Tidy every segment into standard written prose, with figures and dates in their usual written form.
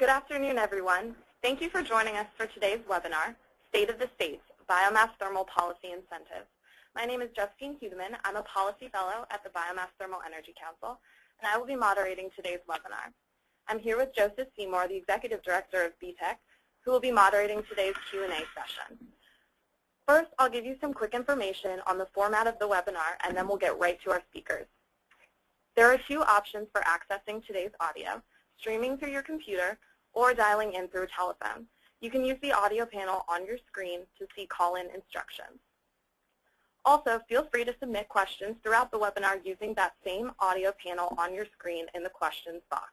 Good afternoon, everyone. Thank you for joining us for today's webinar, State of the States, Biomass Thermal Policy Incentives. My name is Justine Hudeman. I'm a Policy Fellow at the Biomass Thermal Energy Council, and I will be moderating today's webinar. I'm here with Joseph Seymour, the Executive Director of BTEC, who will be moderating today's Q&A session. First, I'll give you some quick information on the format of the webinar, and then we'll get right to our speakers. There are two options for accessing today's audio, streaming through your computer or dialing in through a telephone. You can use the audio panel on your screen to see call-in instructions. Also, feel free to submit questions throughout the webinar using that same audio panel on your screen in the questions box.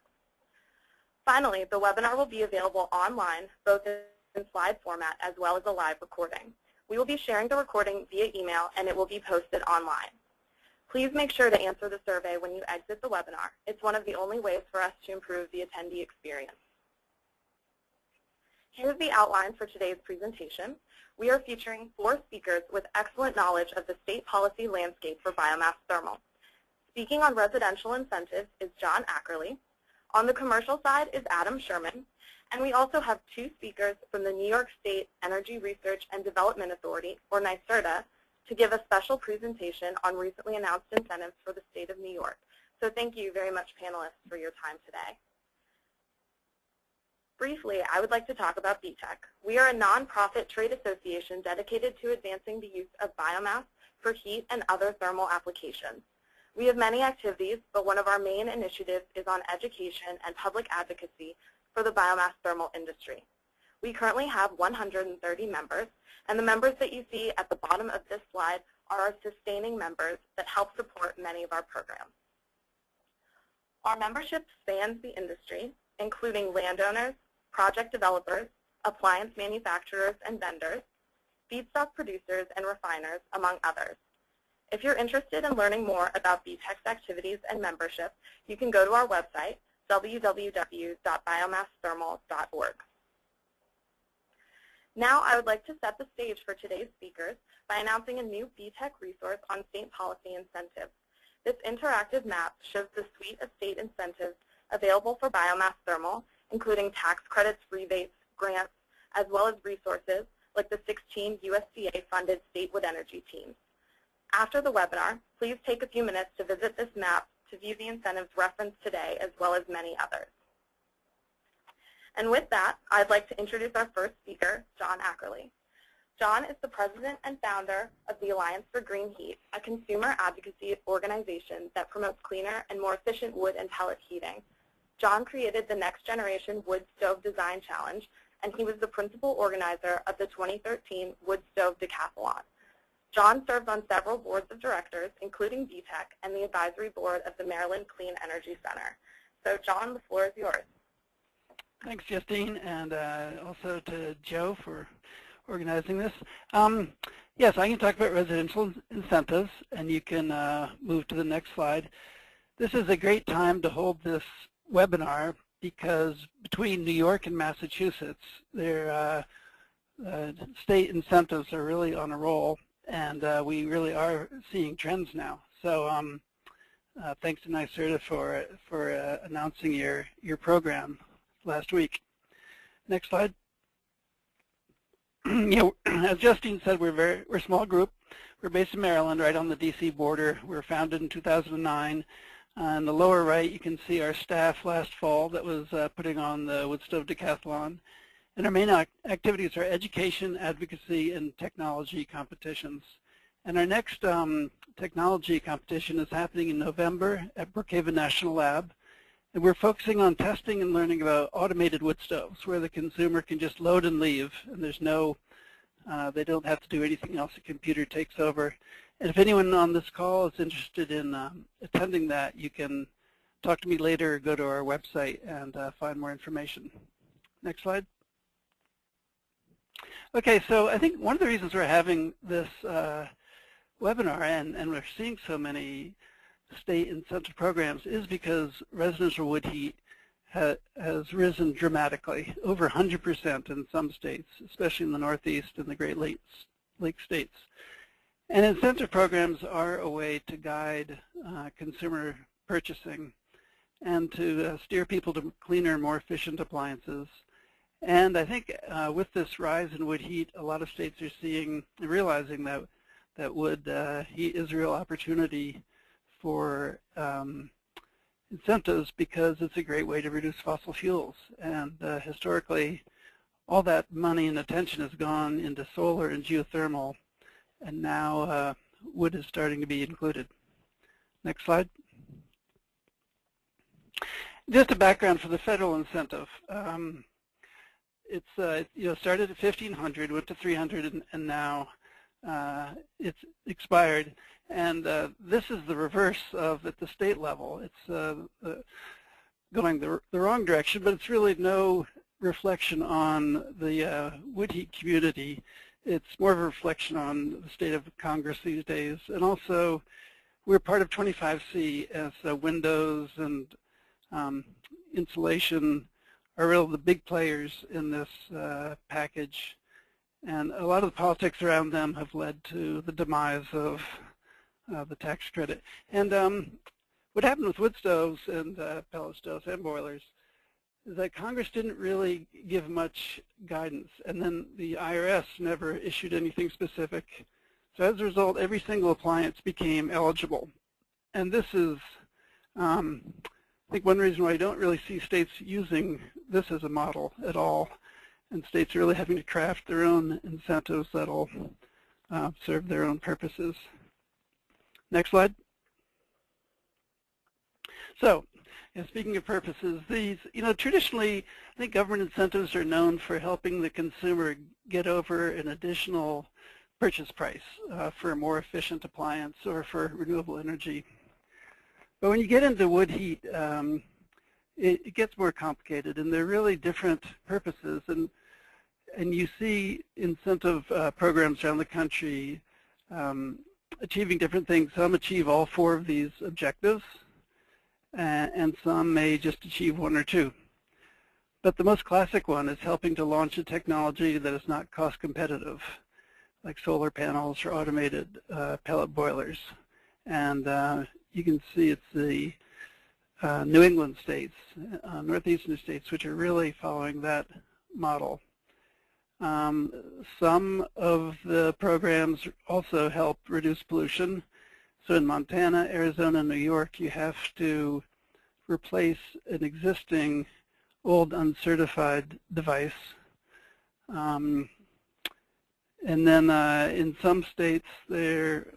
Finally, the webinar will be available online, both in slide format as well as a live recording. We will be sharing the recording via email, and it will be posted online. Please make sure to answer the survey when you exit the webinar. It's one of the only ways for us to improve the attendee experience. Here's the outline for today's presentation. We are featuring 4 speakers with excellent knowledge of the state policy landscape for biomass thermal. Speaking on residential incentives is John Ackerley. On the commercial side is Adam Sherman. And we also have 2 speakers from the New York State Energy Research and Development Authority, or NYSERDA, to give a special presentation on recently announced incentives for the state of New York. So thank you very much, panelists, for your time today. Briefly, I would like to talk about BTEC. We are a nonprofit trade association dedicated to advancing the use of biomass for heat and other thermal applications. We have many activities, but one of our main initiatives is on education and public advocacy for the biomass thermal industry. We currently have 130 members, and the members that you see at the bottom of this slide are our sustaining members that help support many of our programs. Our membership spans the industry, including landowners, project developers, appliance manufacturers and vendors, feedstock producers and refiners, among others. If you're interested in learning more about BTEC's activities and membership, you can go to our website, www.biomassthermal.org. Now I would like to set the stage for today's speakers by announcing a new BTEC resource on state policy incentives. This interactive map shows the suite of state incentives available for biomass thermal, including tax credits, rebates, grants, as well as resources like the 16 USDA-funded state wood energy teams. After the webinar, please take a few minutes to visit this map to view the incentives referenced today, as well as many others. And with that, I'd like to introduce our first speaker, John Ackerley. John is the president and founder of the Alliance for Green Heat, a consumer advocacy organization that promotes cleaner and more efficient wood and pellet heating. John created the Next Generation Wood Stove Design Challenge, and he was the principal organizer of the 2013 Wood Stove Decathlon. John serves on several boards of directors, including BTEC and the advisory board of the Maryland Clean Energy Center. So John, the floor is yours. Thanks, Justine, and also to Joe for organizing this. Yes, I can talk about residential incentives, and you can move to the next slide. This is a great time to hold this webinar because between New York and Massachusetts, their state incentives are really on a roll, and we really are seeing trends now. So thanks to NYSERDA for announcing your program last week. Next slide. As Justine said, we're a small group. We're based in Maryland, right on the DC border. We were founded in 2009. On the lower right, you can see our staff last fall that was putting on the Wood Stove Decathlon. And our main activities are education, advocacy, and technology competitions. And our next technology competition is happening in November at Brookhaven National Lab. And we're focusing on testing and learning about automated wood stoves, where the consumer can just load and leave, and there's no, they don't have to do anything else. The computer takes over. And if anyone on this call is interested in attending that, you can talk to me later or go to our website and find more information. Next slide. Okay, so I think one of the reasons we're having this webinar and we're seeing so many state incentive programs is because residential wood heat has risen dramatically, over 100% in some states, especially in the Northeast and the Great Lake states. And incentive programs are a way to guide consumer purchasing and to steer people to cleaner, more efficient appliances. And I think with this rise in wood heat, a lot of states are seeing, realizing that wood heat is a real opportunity for incentives, because it's a great way to reduce fossil fuels. And historically, all that money and attention has gone into solar and geothermal, and now wood is starting to be included. Next slide. Just a background for the federal incentive. It's started at 1,500, went to 300, and now it's expired. And this is the reverse of at the state level. It's going the wrong direction, but it's really no reflection on the wood heat community. It's more of a reflection on the state of Congress these days. And also, we're part of 25C, as windows and insulation are really the big players in this package. And a lot of the politics around them have led to the demise of the tax credit. And what happened with wood stoves and pellet stoves and boilers is that Congress didn't really give much guidance, and then the IRS never issued anything specific. So as a result, every single appliance became eligible. And this is, I think, one reason why I don't really see states using this as a model at all, and states are really having to craft their own incentives that'll serve their own purposes. Next slide. So, speaking of purposes, these, traditionally, I think government incentives are known for helping the consumer get over an additional purchase price for a more efficient appliance or for renewable energy. But when you get into wood heat, it gets more complicated, and they're really different purposes. And you see incentive programs around the country achieving different things. Some achieve all 4 of these objectives, and some may just achieve 1 or 2. But the most classic one is helping to launch a technology that is not cost competitive, like solar panels or automated pellet boilers. And you can see it's the New England states, northeastern states, which are really following that model. Some of the programs also help reduce pollution. So in Montana, Arizona, New York, you have to replace an existing old uncertified device. And then in some states, they're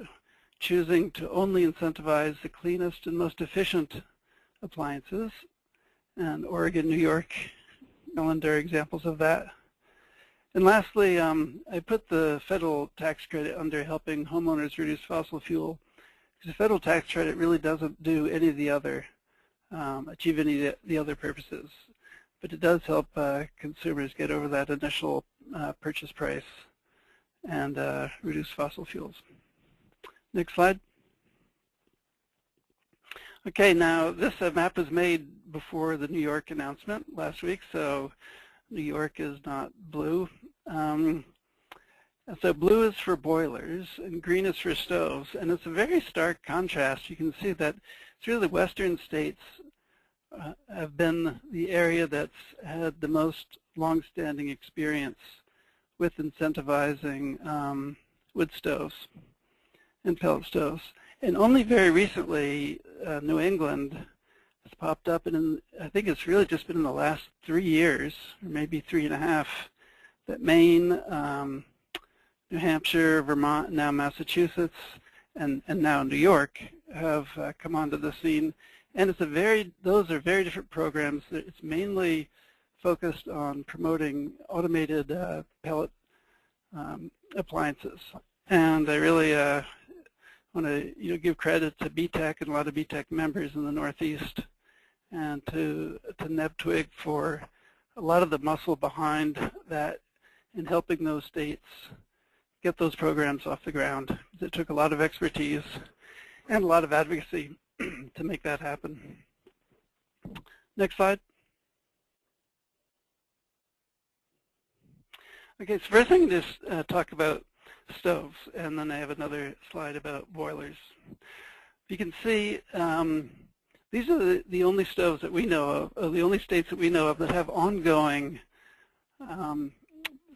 choosing to only incentivize the cleanest and most efficient appliances. And Oregon, New York, Maryland are examples of that. And lastly, I put the federal tax credit under helping homeowners reduce fossil fuel, because the federal tax credit really doesn't do any of the other, achieve any of the other purposes. But it does help consumers get over that initial purchase price and reduce fossil fuels. Next slide. Okay, now this map was made before the New York announcement last week, so New York is not blue. So blue is for boilers and green is for stoves, and it's a very stark contrast. You can see that it's really the western states have been the area that's had the most long-standing experience with incentivizing wood stoves and pellet stoves. And only very recently, New England has popped up, and I think it's really just been in the last 3 years, or maybe 3.5, that Maine, New Hampshire, Vermont, now Massachusetts, and now New York have come onto the scene. And it's those are very different programs. It's mainly focused on promoting automated pellet appliances. And I really want to give credit to BTEC and a lot of BTEC members in the Northeast, and to NEBTWIG for a lot of the muscle behind that in helping those states get those programs off the ground. It took a lot of expertise and a lot of advocacy to make that happen. Next slide. Okay, so first I'm going to just talk about stoves, and then I have another slide about boilers. You can see These are the only stoves that we know of, the only states that we know of that have ongoing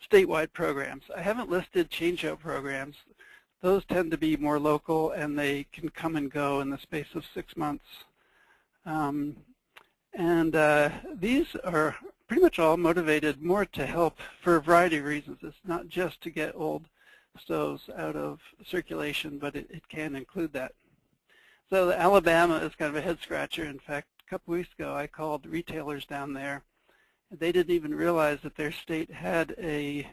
statewide programs. I haven't listed change-out programs. Those tend to be more local, and they can come and go in the space of 6 months. These are pretty much all motivated more to help for a variety of reasons. It's not just to get old stoves out of circulation, but it can include that. So Alabama is kind of a head-scratcher. In fact, a couple weeks ago, I called retailers down there. They didn't even realize that their state had a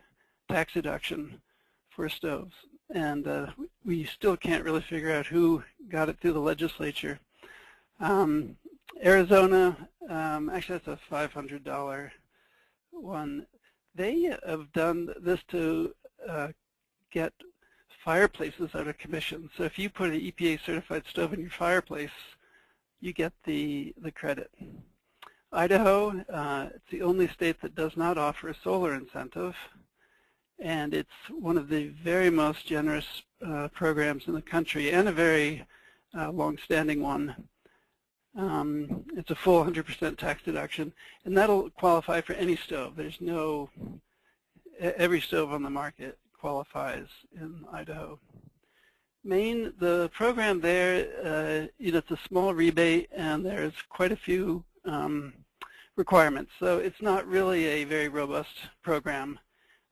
tax deduction for stoves. And we still can't really figure out who got it through the legislature. Arizona, actually that's a $500 one. They have done this to get fireplaces out of commission. So if you put an EPA certified stove in your fireplace, you get the credit. Idaho, it's the only state that does not offer a solar incentive, and it's one of the very most generous programs in the country, and a very long-standing one. It's a full 100% tax deduction, and that'll qualify for any stove. There's no, every stove on the market qualifies in Idaho. Maine, the program there, it's a small rebate, and there's quite a few requirements. So it's not really a very robust program.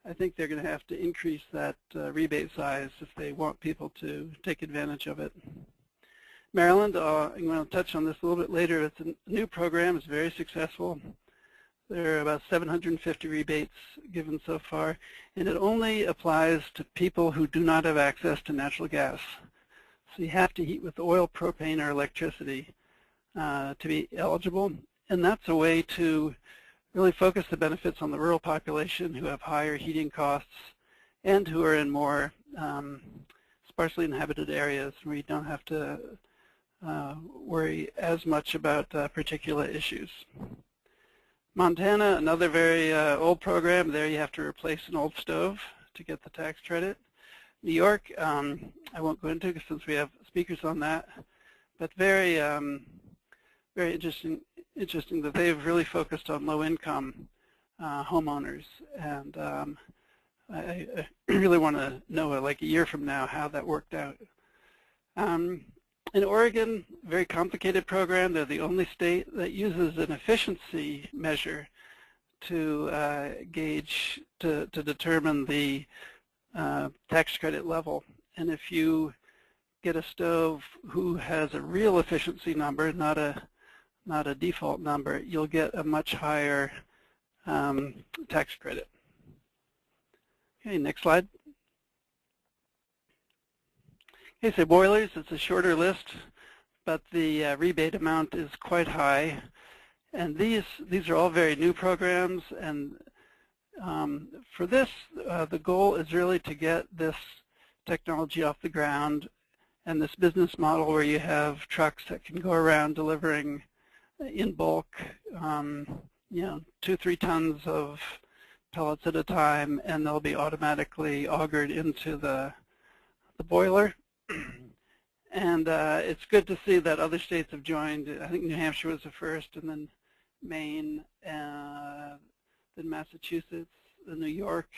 I think they're going to have to increase that rebate size if they want people to take advantage of it. Maryland, I'm going to touch on this a little bit later. It's a new program. It's very successful. There are about 750 rebates given so far, and it only applies to people who do not have access to natural gas. So you have to heat with oil, propane, or electricity to be eligible, and that's a way to really focus the benefits on the rural population who have higher heating costs and who are in more sparsely inhabited areas where you don't have to worry as much about particular issues. Montana, another very old program. There you have to replace an old stove to get the tax credit. New York, I won't go into since we have speakers on that, but very, very interesting that they've really focused on low-income homeowners, and I really want to know, like a year from now, how that worked out. In Oregon, very complicated program. They're the only state that uses an efficiency measure to gauge, to determine the tax credit level. And if you get a stove who has a real efficiency number, not a default number, you'll get a much higher tax credit. Okay, next slide. Okay, so boilers, it's a shorter list, but the rebate amount is quite high. And these are all very new programs, and for this, the goal is really to get this technology off the ground and this business model where you have trucks that can go around delivering in bulk, 2-3 tons of pellets at a time, and they'll be automatically augured into the boiler. And it's good to see that other states have joined. I think New Hampshire was the first, and then Maine, then Massachusetts, then New York,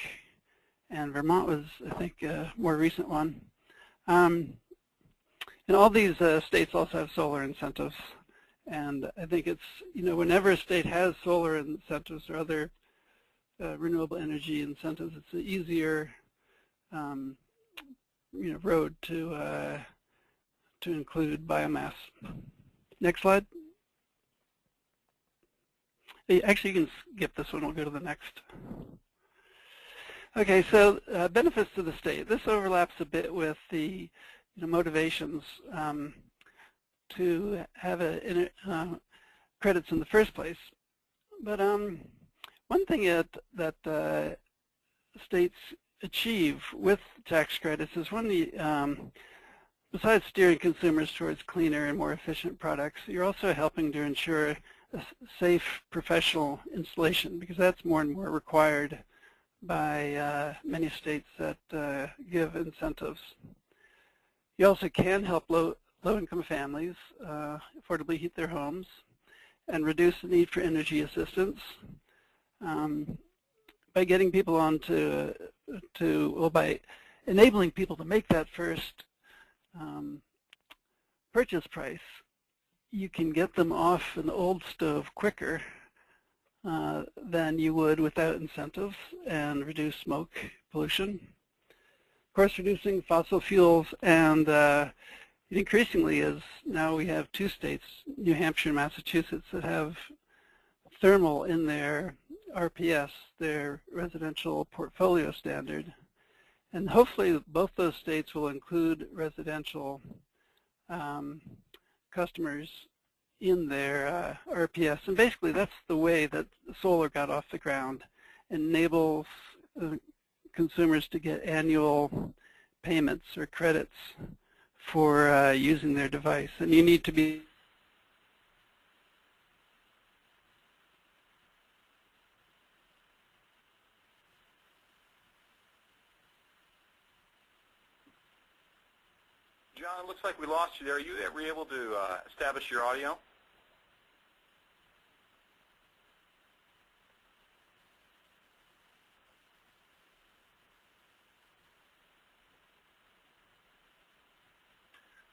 and Vermont was, I think, a more recent one. And all these states also have solar incentives. And I think it's, whenever a state has solar incentives or other renewable energy incentives, it's an easier road to include biomass. Next slide. Actually, you can skip this one. We'll go to the next. Okay, so benefits to the state. This overlaps a bit with the motivations to have credits in the first place. But one thing that states achieve with tax credits is when besides steering consumers towards cleaner and more efficient products, you're also helping to ensure a safe professional installation, because that's more and more required by many states that give incentives. You also can help low-income families affordably heat their homes and reduce the need for energy assistance by getting people on by enabling people to make that first purchase price. You can get them off an old stove quicker than you would without incentives and reduce smoke pollution. Of course, reducing fossil fuels, and increasingly, as now we have 2 states, New Hampshire and Massachusetts, that have thermal in their RPS, their residential portfolio standard. And hopefully both those states will include residential customers in their RPS. And basically that's the way that solar got off the ground. It enables consumers to get annual payments or credits for using their device. And you need to be John, it looks like we lost you there. Were you able to establish your audio?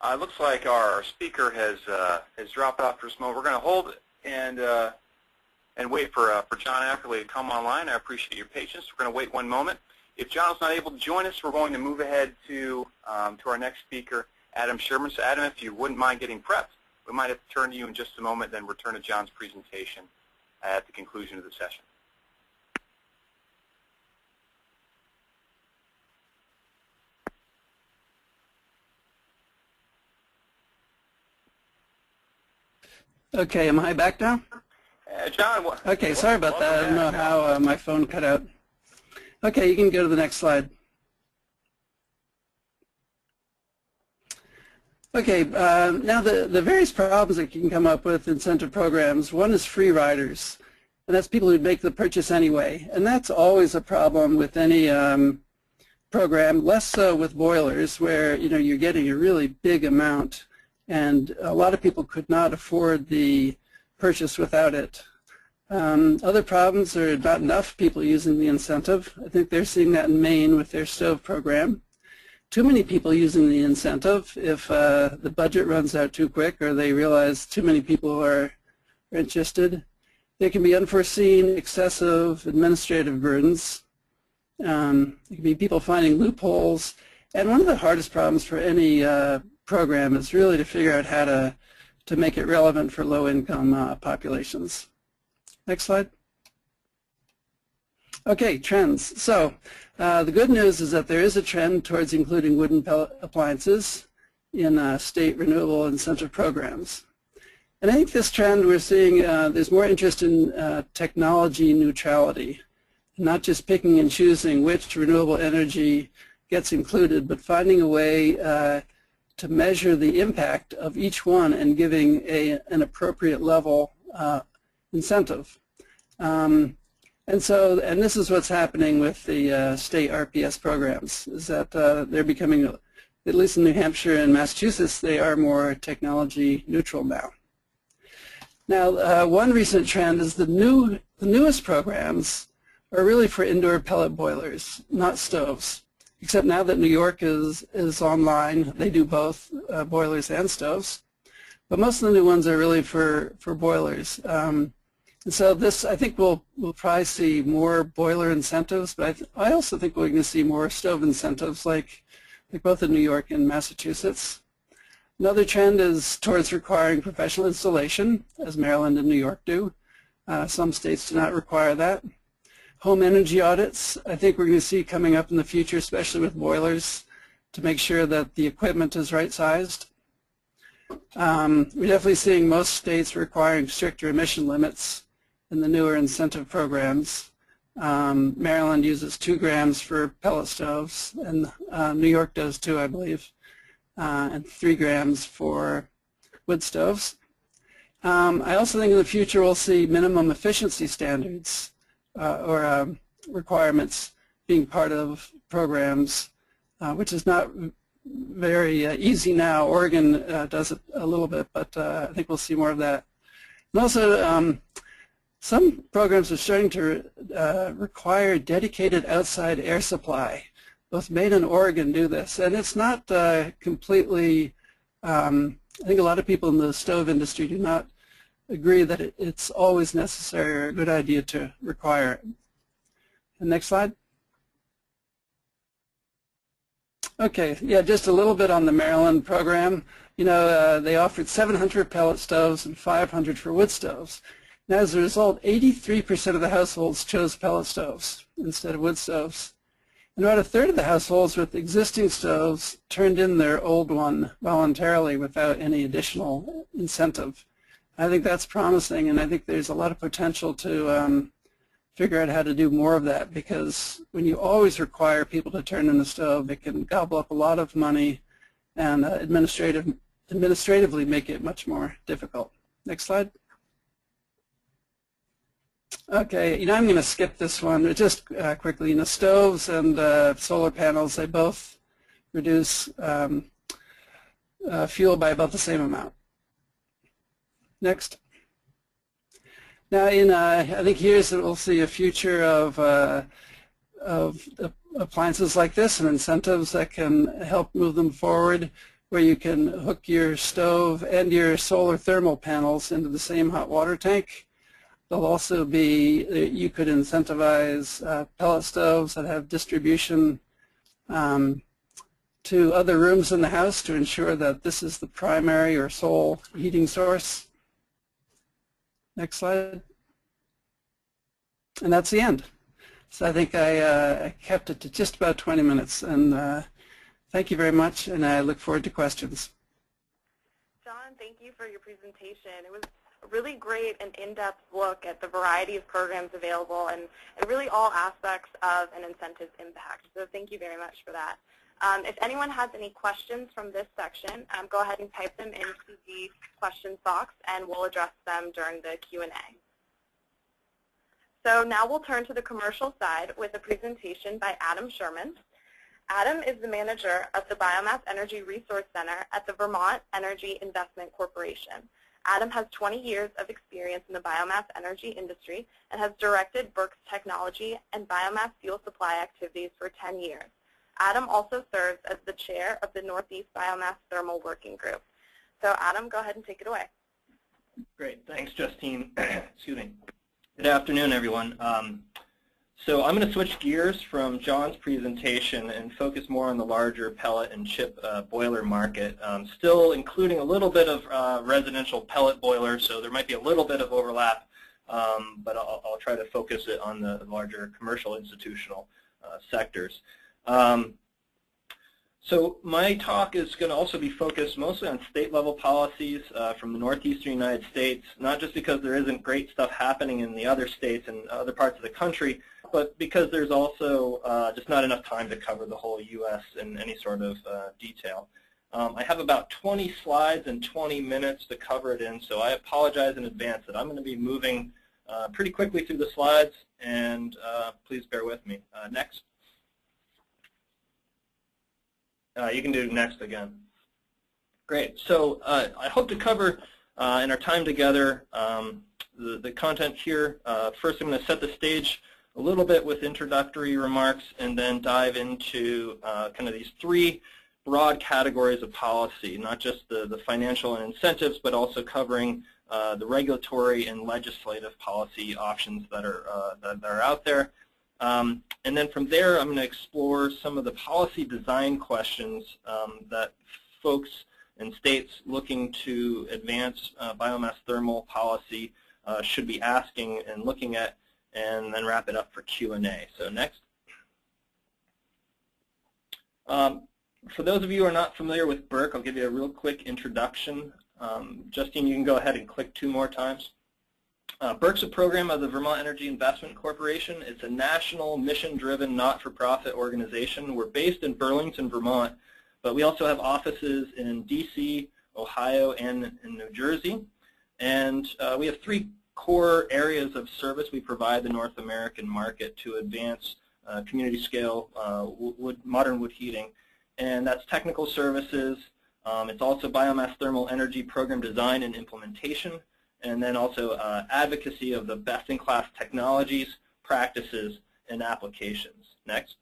It looks like our speaker has dropped off for a moment. We're going to hold and wait for John Ackerley to come online. I appreciate your patience. We're going to wait one moment. If John is not able to join us, we're going to move ahead to our next speaker, Adam Sherman. So Adam, if you wouldn't mind getting prepped, we might have to turn to you in just a moment, then return to John's presentation at the conclusion of the session. Okay, am I back now? John, okay, sorry about that. I don't know how my phone cut out. Okay, you can go to the next slide. Okay, now the various problems that you can come up with incentive programs, one is free riders, and that's people who make the purchase anyway. And that's always a problem with any program, less so with boilers where you're getting a really big amount, and a lot of people could not afford the purchase without it. Other problems are not enough people using the incentive. I think they're seeing that in Maine with their stove program. Too many people using the incentive if the budget runs out too quick or they realize too many people are interested. There can be unforeseen excessive administrative burdens. There can be people finding loopholes. And one of the hardest problems for any program is really to figure out how to make it relevant for low-income populations. Next slide. Okay, trends. So the good news is that there is a trend towards including wooden pellet appliances in state renewable incentive programs. And I think this trend we're seeing, there's more interest in technology neutrality, not just picking and choosing which renewable energy gets included, but finding a way to measure the impact of each one and giving an appropriate level incentive. And this is what's happening with the state RPS programs, is that they're becoming, at least in New Hampshire and Massachusetts, they are more technology neutral now. Now, one recent trend is the newest programs are really for indoor pellet boilers, not stoves. Except now that New York is online, they do both boilers and stoves. But most of the new ones are really for boilers. And so this, I think we'll probably see more boiler incentives, but I also think we're going to see more stove incentives like both in New York and Massachusetts. Another trend is towards requiring professional installation, as Maryland and New York do. Some states do not require that. Home energy audits, I think we're going to see coming up in the future, especially with boilers, to make sure that the equipment is right-sized. We're definitely seeing most states requiring stricter emission limits in the newer incentive programs. Maryland uses 2 grams for pellet stoves, and New York does too, I believe, and 3 grams for wood stoves. I also think in the future we'll see minimum efficiency standards or requirements being part of programs, which is not very easy now. Oregon does it a little bit, but I think we'll see more of that. And also, some programs are starting to require dedicated outside air supply. Both Maine and Oregon do this, and it's not completely, I think a lot of people in the stove industry do not agree that it's always necessary or a good idea to require it. And next slide. Okay, yeah, just a little bit on the Maryland program. You know, they offered 700 pellet stoves and 500 for wood stoves. And as a result, 83% of the households chose pellet stoves instead of wood stoves. And about a third of the households with existing stoves turned in their old one voluntarily without any additional incentive. I think that's promising, and I think there's a lot of potential to figure out how to do more of that, because when you always require people to turn in a stove, it can gobble up a lot of money and administratively make it much more difficult. Next slide. Okay, you know, I'm going to skip this one, but just quickly. You know, stoves and solar panels, they both reduce fuel by about the same amount. Next. Now, I think here's we'll see a future of appliances like this and incentives that can help move them forward, where you can hook your stove and your solar thermal panels into the same hot water tank. There'll also be, you could incentivize pellet stoves that have distribution to other rooms in the house to ensure that this is the primary or sole heating source. Next slide. And that's the end. So I think I kept it to just about 20 minutes. And thank you very much, and I look forward to questions. John, thank you for your presentation. It was a really great and in-depth look at the variety of programs available and really all aspects of an incentive's impact. So thank you very much for that. If anyone has any questions from this section, go ahead and type them into the questions box, and we'll address them during the Q&A. So now we'll turn to the commercial side with a presentation by Adam Sherman. Adam is the manager of the Biomass Energy Resource Center at the Vermont Energy Investment Corporation. Adam has 20 years of experience in the biomass energy industry and has directed Berk's technology and biomass fuel supply activities for 10 years. Adam also serves as the chair of the Northeast Biomass Thermal Working Group. So Adam, go ahead and take it away. Great. Thanks, Justine. Excuse me. Good afternoon, everyone. So I'm going to switch gears from John's presentation and focus more on the larger pellet and chip boiler market, still including a little bit of residential pellet boilers, so there might be a little bit of overlap, but I'll try to focus it on the larger commercial institutional sectors. So my talk is going to also be focused mostly on state-level policies from the northeastern United States, not just because there isn't great stuff happening in the other states and other parts of the country, but because there's also just not enough time to cover the whole U.S. in any sort of detail. I have about 20 slides and 20 minutes to cover it in, so I apologize in advance that I'm going to be moving pretty quickly through the slides, and please bear with me. Next. You can do next again. Great. So I hope to cover in our time together the content here. First, I'm going to set the stage a little bit with introductory remarks, and then dive into kind of these three broad categories of policy, not just the financial and incentives, but also covering the regulatory and legislative policy options that are out there. And then from there, I'm going to explore some of the policy design questions that folks and states looking to advance biomass thermal policy should be asking and looking at, and then wrap it up for Q&A. So next. For those of you who are not familiar with Berk, I'll give you a real quick introduction. Justine, you can go ahead and click 2 more times. Berk's a program of the Vermont Energy Investment Corporation. It's a national, mission-driven, not-for-profit organization. We're based in Burlington, Vermont, but we also have offices in D.C., Ohio, and in New Jersey. And we have 3 core areas of service we provide the North American market to advance community-scale modern wood heating. and that's technical services. It's also biomass thermal energy program design and implementation, and then also advocacy of the best-in-class technologies, practices, and applications. Next.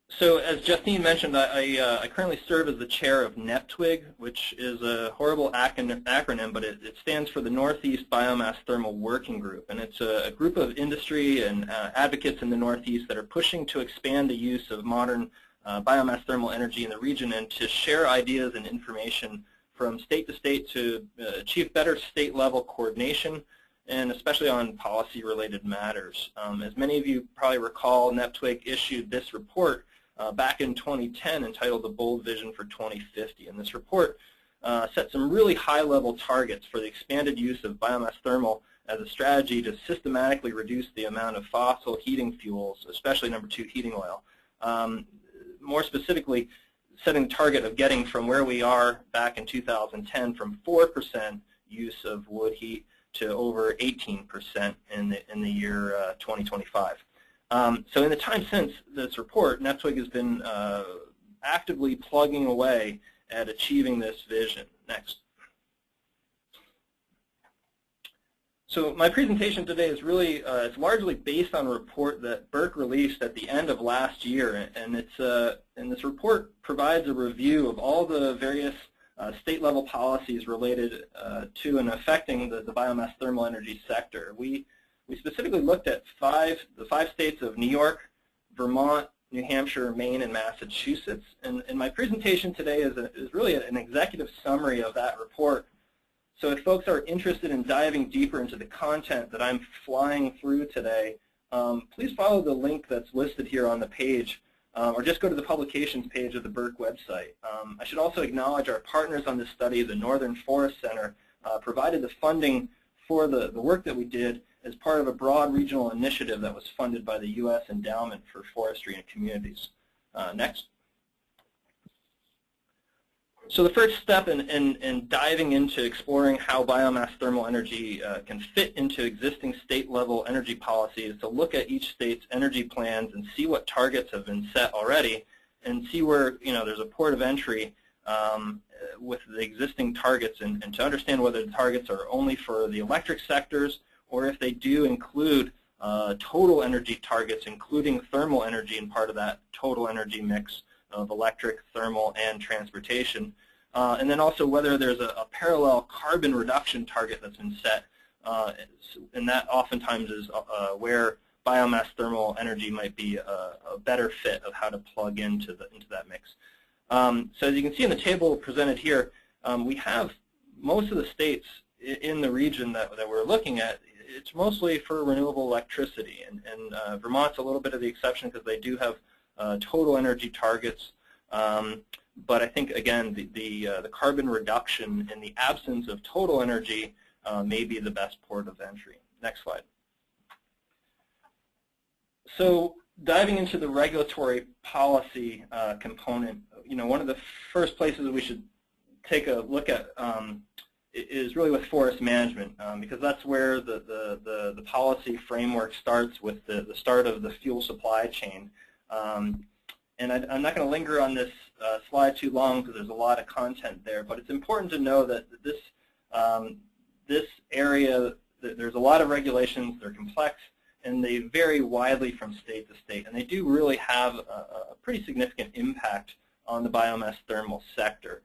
So as Justine mentioned, I currently serve as the chair of NEPTWIG, which is a horrible acronym, but it stands for the Northeast Biomass Thermal Working Group. And it's a group of industry and advocates in the Northeast that are pushing to expand the use of modern biomass thermal energy in the region and to share ideas and information from state to state to achieve better state-level coordination, and especially on policy-related matters. As many of you probably recall, NEPTWIG issued this report back in 2010 entitled The Bold Vision for 2050. And this report set some really high-level targets for the expanded use of biomass thermal as a strategy to systematically reduce the amount of fossil heating fuels, especially number 2 heating oil. More specifically, setting a target of getting from where we are back in 2010 from 4% use of wood heat to over 18% in the year 2025. So in the time since this report, NEPTWIG has been actively plugging away at achieving this vision. Next. So my presentation today is really, it's largely based on a report that BERC released at the end of last year, and this report provides a review of all the various state-level policies related to and affecting the biomass thermal energy sector. We specifically looked at the five states of New York, Vermont, New Hampshire, Maine, and Massachusetts. And my presentation today is really an executive summary of that report. So if folks are interested in diving deeper into the content that I'm flying through today, please follow the link that's listed here on the page, or just go to the publications page of the BERC website. I should also acknowledge our partners on this study, the Northern Forest Center, provided the funding for the work that we did as part of a broad regional initiative that was funded by the U.S. Endowment for Forestry and Communities. Next. So the first step in diving into exploring how biomass thermal energy can fit into existing state-level energy policy is to look at each state's energy plans and see what targets have been set already, and see where there's a port of entry with the existing targets, and to understand whether the targets are only for the electric sectors or if they do include total energy targets, including thermal energy in part of that total energy mix of electric, thermal, and transportation. And then also whether there's a parallel carbon reduction target that's been set, and that oftentimes is where biomass thermal energy might be a better fit of how to plug into that mix. So as you can see in the table presented here, we have most of the states in the region that we're looking at. It's mostly for renewable electricity, and Vermont's a little bit of the exception because they do have total energy targets. But I think, again, the carbon reduction in the absence of total energy may be the best port of entry. Next slide. So diving into the regulatory policy component, one of the first places we should take a look at is really with forest management, because that's where the policy framework starts with the start of the fuel supply chain. And I'm not going to linger on this slide too long because there's a lot of content there, but it's important to know that this area, there's a lot of regulations, they're complex, and they vary widely from state to state, and they do really have a pretty significant impact on the biomass thermal sector.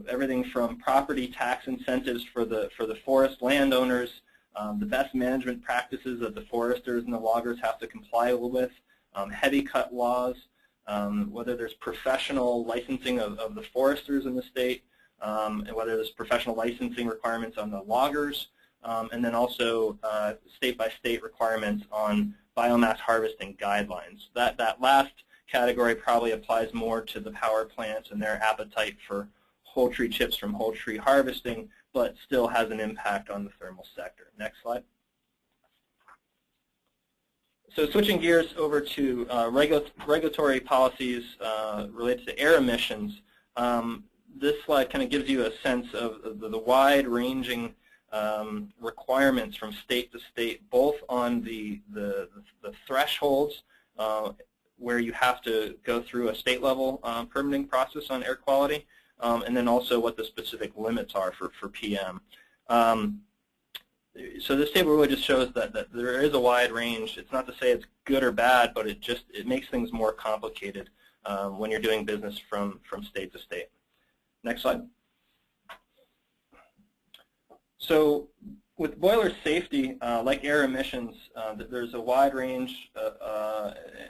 Everything from property tax incentives for the forest landowners, the best management practices that the foresters and the loggers have to comply with, heavy cut laws, whether there's professional licensing of the foresters in the state, and whether there's professional licensing requirements on the loggers, and then also state-by-state requirements on biomass harvesting guidelines. That last category probably applies more to the power plants and their appetite for whole tree chips from whole tree harvesting, but still has an impact on the thermal sector. Next slide. So switching gears over to regulatory policies related to air emissions, this slide kind of gives you a sense of the wide-ranging requirements from state to state, both on the thresholds where you have to go through a state-level permitting process on air quality, and then also what the specific limits are for PM. So this table really just shows that there is a wide range. It's not to say it's good or bad, but it makes things more complicated when you're doing business from state to state. Next slide. So with boiler safety, like air emissions, there's a wide range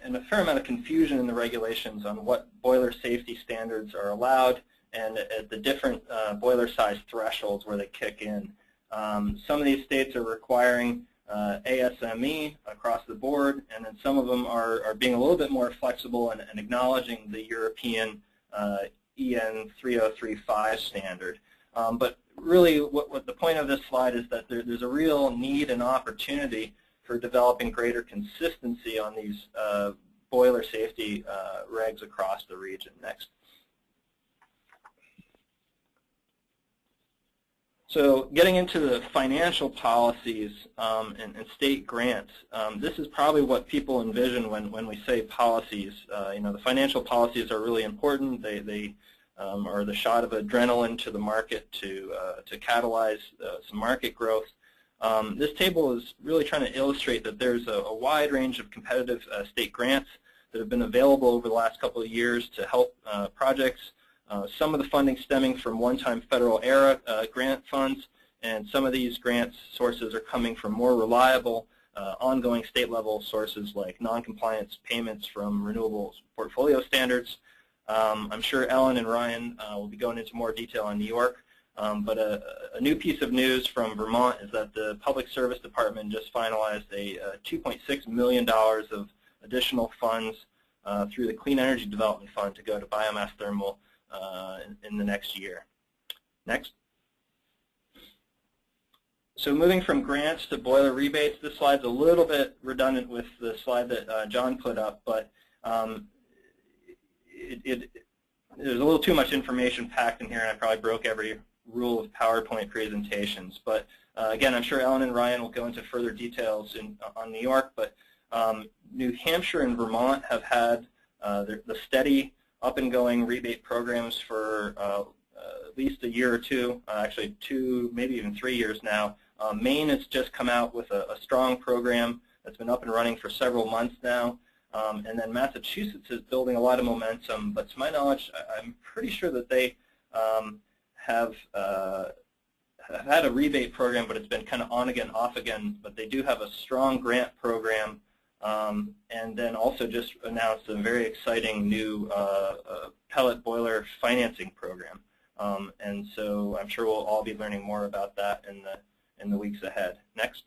and a fair amount of confusion in the regulations on what boiler safety standards are allowed and at the different boiler size thresholds where they kick in. Some of these states are requiring ASME across the board, and then some of them are being a little bit more flexible and acknowledging the European EN 3035 standard. But really, what the point of this slide is that there's a real need and opportunity for developing greater consistency on these boiler safety regs across the region. Next. So getting into the financial policies and state grants, this is probably what people envision when we say policies. You know, the financial policies are really important. They are the shot of adrenaline to the market to catalyze some market growth. This table is really trying to illustrate that there's a wide range of competitive state grants that have been available over the last couple of years to help projects. Some of the funding stemming from one-time federal era grant funds, and some of these grant sources are coming from more reliable, ongoing state-level sources like non-compliance payments from renewables portfolio standards. I'm sure Ellen and Ryan will be going into more detail on New York, but a new piece of news from Vermont is that the Public Service Department just finalized a $2.6 million of additional funds through the Clean Energy Development Fund to go to biomass thermal in the next year. Next. So moving from grants to boiler rebates, this slide's a little bit redundant with the slide that John put up, but there's a little too much information packed in here, and I probably broke every rule of PowerPoint presentations. But again, I'm sure Ellen and Ryan will go into further details on New York, but New Hampshire and Vermont have had the steady up-and-going rebate programs for at least a year or two, actually 2, maybe even 3 years now. Maine has just come out with a strong program that's been up and running for several months now. And then Massachusetts is building a lot of momentum, but to my knowledge, I'm pretty sure that they have had a rebate program, but it's been kind of on again, off again. But they do have a strong grant program, and then also just announced a very exciting new pellet boiler financing program. And so I'm sure we'll all be learning more about that in the weeks ahead. Next.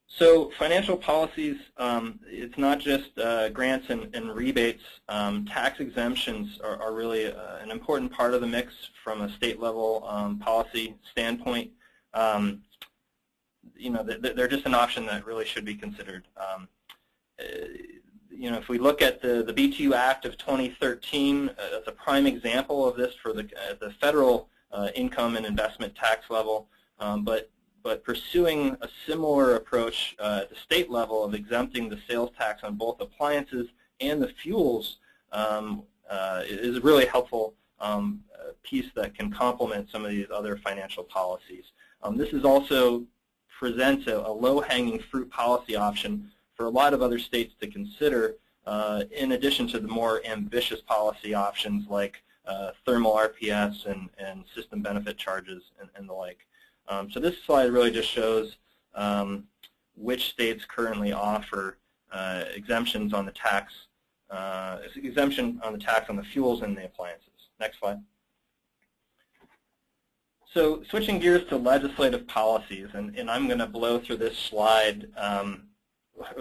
So financial policies, it's not just grants and rebates. Tax exemptions are really an important part of the mix from a state-level policy standpoint. You know, they're just an option that really should be considered. You know, if we look at the BTU Act of 2013, it's a prime example of this for the federal income and investment tax level. But pursuing a similar approach at the state level of exempting the sales tax on both appliances and the fuels is a really helpful piece that can complement some of these other financial policies. This is also presents a low-hanging fruit policy option for a lot of other states to consider, in addition to the more ambitious policy options like thermal RPS and system benefit charges and the like. So this slide really just shows which states currently offer exemptions on the tax, exemption on the tax on the fuels and the appliances. Next slide. So switching gears to legislative policies, and I'm going to blow through this slide.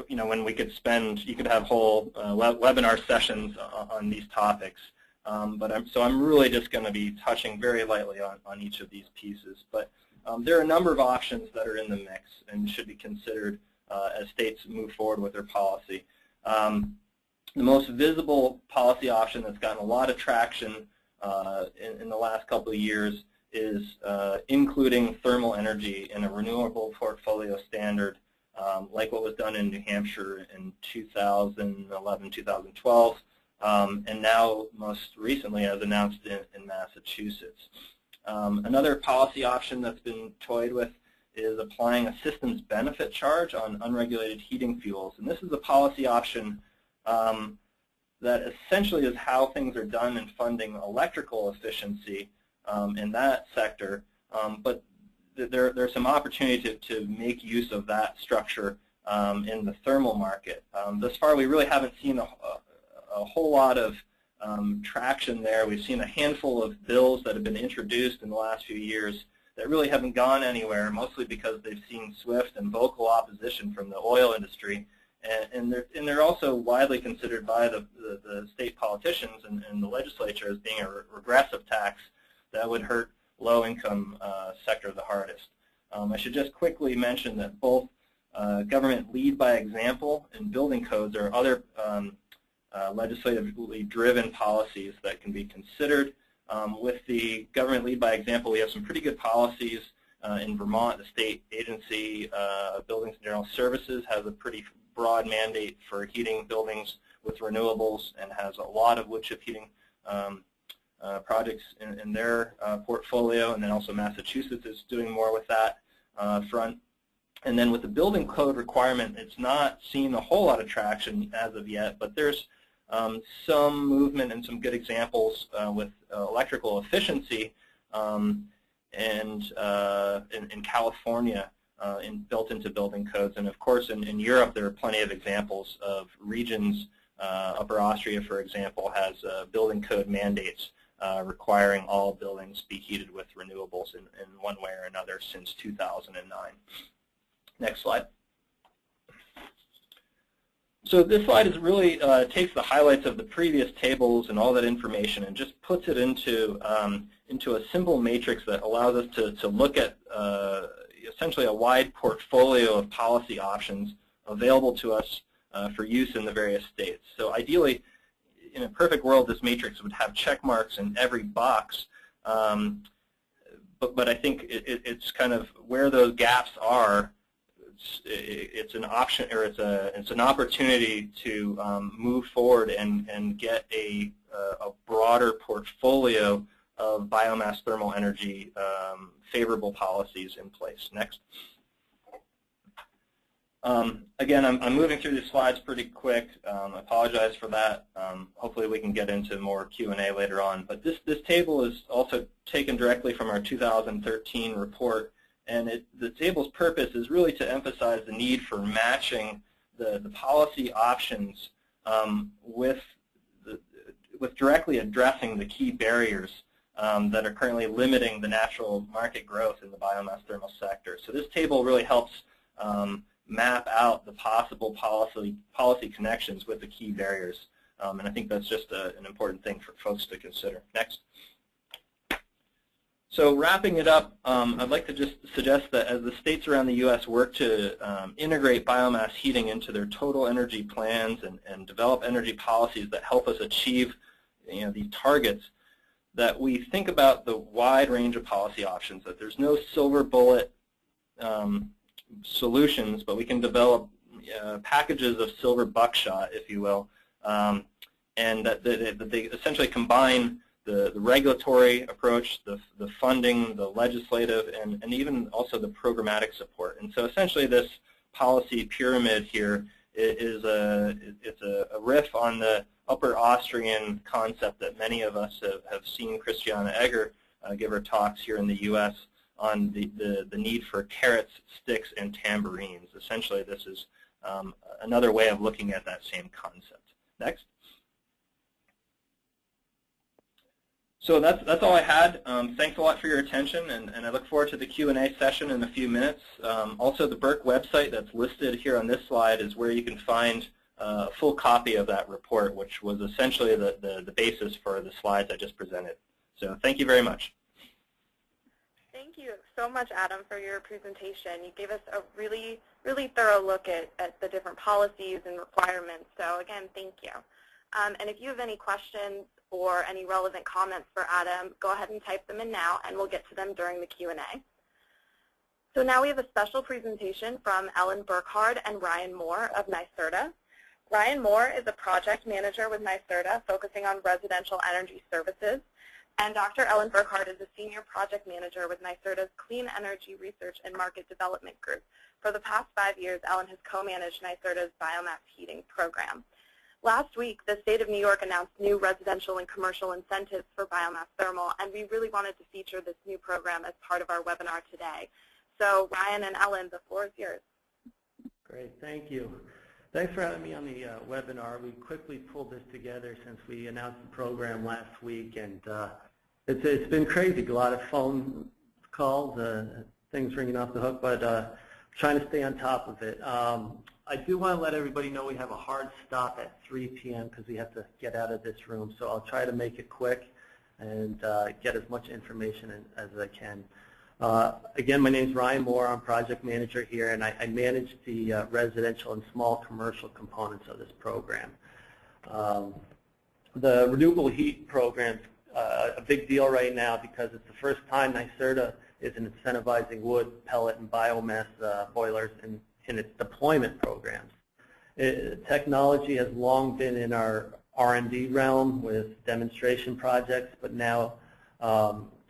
You know, when we could spend, you could have whole webinar sessions on these topics. But I'm really just going to be touching very lightly on each of these pieces. But there are a number of options that are in the mix and should be considered as states move forward with their policy. The most visible policy option that's gotten a lot of traction in the last couple of years is including thermal energy in a renewable portfolio standard, like what was done in New Hampshire in 2011, 2012, and now most recently as announced in Massachusetts. Another policy option that's been toyed with is applying a systems benefit charge on unregulated heating fuels. And this is a policy option that essentially is how things are done in funding electrical efficiency in that sector. But there's some opportunity to make use of that structure in the thermal market. Thus far, we really haven't seen a whole lot of traction there. We've seen a handful of bills that have been introduced in the last few years that really haven't gone anywhere, mostly because they've seen swift and vocal opposition from the oil industry. And they're also widely considered by the state politicians and the legislature as being a regressive tax that would hurt low-income sector the hardest. I should just quickly mention that both government lead by example and building codes are other legislatively driven policies that can be considered. With the government lead by example, we have some pretty good policies in Vermont. The state agency, Buildings and General Services, has a pretty broad mandate for heating buildings with renewables and has a lot of wood chip heating projects in their portfolio. And then also Massachusetts is doing more with that front. And then with the building code requirement, it's not seen a whole lot of traction as of yet, but there's some movement and some good examples with electrical efficiency and in California built into building codes. And of course, in Europe, there are plenty of examples of regions. Upper Austria, for example, has building code mandates requiring all buildings be heated with renewables in one way or another since 2009. Next slide. So this slide is really takes the highlights of the previous tables and all that information and just puts it into a simple matrix that allows us to look at essentially a wide portfolio of policy options available to us for use in the various states. So ideally, in a perfect world, this matrix would have check marks in every box. But I think it's kind of where those gaps are. It's an option, or it's an opportunity to move forward and get a broader portfolio of biomass thermal energy favorable policies in place. Next. Again, I'm moving through these slides pretty quick. I apologize for that. Hopefully we can get into more Q&A later on. But this table is also taken directly from our 2013 report. And the table's purpose is really to emphasize the need for matching the policy options with directly addressing the key barriers that are currently limiting the natural market growth in the biomass thermal sector. So this table really helps map out the possible policy connections with the key barriers. And I think that's just an important thing for folks to consider. Next. So wrapping it up, I'd like to just suggest that as the states around the U.S. work to integrate biomass heating into their total energy plans and develop energy policies that help us achieve these targets, that we think about the wide range of policy options, that there's no silver bullet solutions, but we can develop packages of silver buckshot, if you will, and that they essentially combine the regulatory approach, the funding, the legislative, and even also the programmatic support. And so essentially this policy pyramid here is a riff on the Upper Austrian concept that many of us have seen Christiane Egger give her talks here in the U.S. on the need for carrots, sticks, and tambourines. Essentially this is another way of looking at that same concept. Next. So that's all I had. Thanks a lot for your attention, and I look forward to the Q&A session in a few minutes. Also, the BERC website that's listed here on this slide is where you can find a full copy of that report, which was essentially the basis for the slides I just presented. So thank you very much. Thank you so much, Adam, for your presentation. You gave us a really, really thorough look at the different policies and requirements. So again, thank you. And if you have any questions or any relevant comments for Adam, go ahead and type them in now, and we'll get to them during the Q&A. So now we have a special presentation from Ellen Burkhardt and Ryan Moore of NYSERDA. Ryan Moore is a project manager with NYSERDA focusing on residential energy services, and Dr. Ellen Burkhardt is a senior project manager with NYSERDA's Clean Energy Research and Market Development Group. For the past 5 years, Ellen has co-managed NYSERDA's biomass heating program. Last week, the state of New York announced new residential and commercial incentives for biomass thermal, and we really wanted to feature this new program as part of our webinar today. So Ryan and Ellen, the floor is yours. Great, thank you. Thanks for having me on the webinar. We quickly pulled this together since we announced the program last week, and it's been crazy. A lot of phone calls, things ringing off the hook, but trying to stay on top of it. I do want to let everybody know we have a hard stop at 3 p.m. because we have to get out of this room, so I'll try to make it quick and get as much information as I can. Again, my name is Ryan Moore. I'm project manager here, and I manage the residential and small commercial components of this program. The renewable heat program is a big deal right now because it's the first time NYSERDA is incentivizing wood, pellet, and biomass boilers in its deployment programs. Technology has long been in our R&D realm with demonstration projects, but now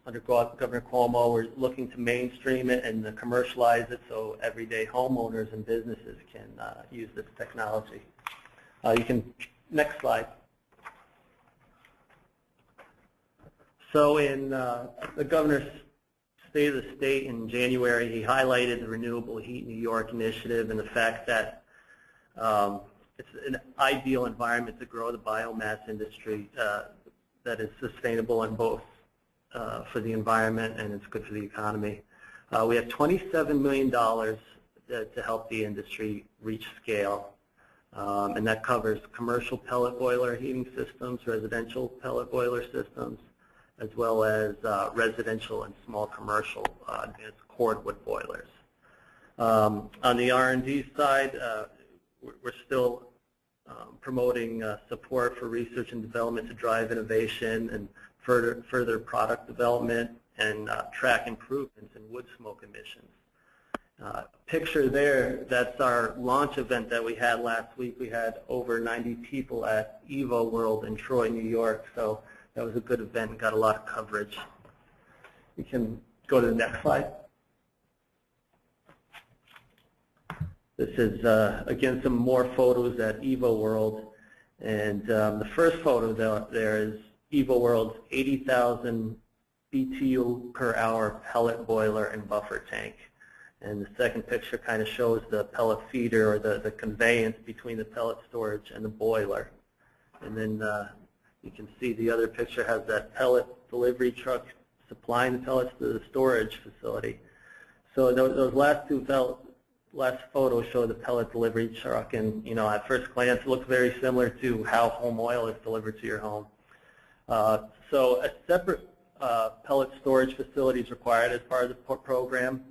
under Governor Cuomo, we're looking to mainstream it and commercialize it so everyday homeowners and businesses can use this technology. Next slide. So in the Governor's State of the State in January, he highlighted the Renewable Heat New York initiative and the fact that it's an ideal environment to grow the biomass industry that is sustainable in both for the environment and it's good for the economy. We have $27 million to help the industry reach scale, and that covers commercial pellet boiler heating systems, residential pellet boiler systems, as well as residential and small commercial advanced cordwood boilers. On the R&D side, we're still promoting support for research and development to drive innovation and further product development and track improvements in wood smoke emissions. Picture there, that's our launch event that we had last week. We had over 90 people at Evo World in Troy, New York, so that was a good event and got a lot of coverage. We can go to the next slide. This is, again, some more photos at Evo World. And the first photo there is Evo World's 80,000 BTU per hour pellet boiler and buffer tank. And the second picture kind of shows the pellet feeder or the conveyance between the pellet storage and the boiler. And then you can see the other picture has that pellet delivery truck supplying the pellets to the storage facility. So those last photos show the pellet delivery truck, and at first glance it looks very similar to how home oil is delivered to your home. So a separate pellet storage facility is required as part of the program.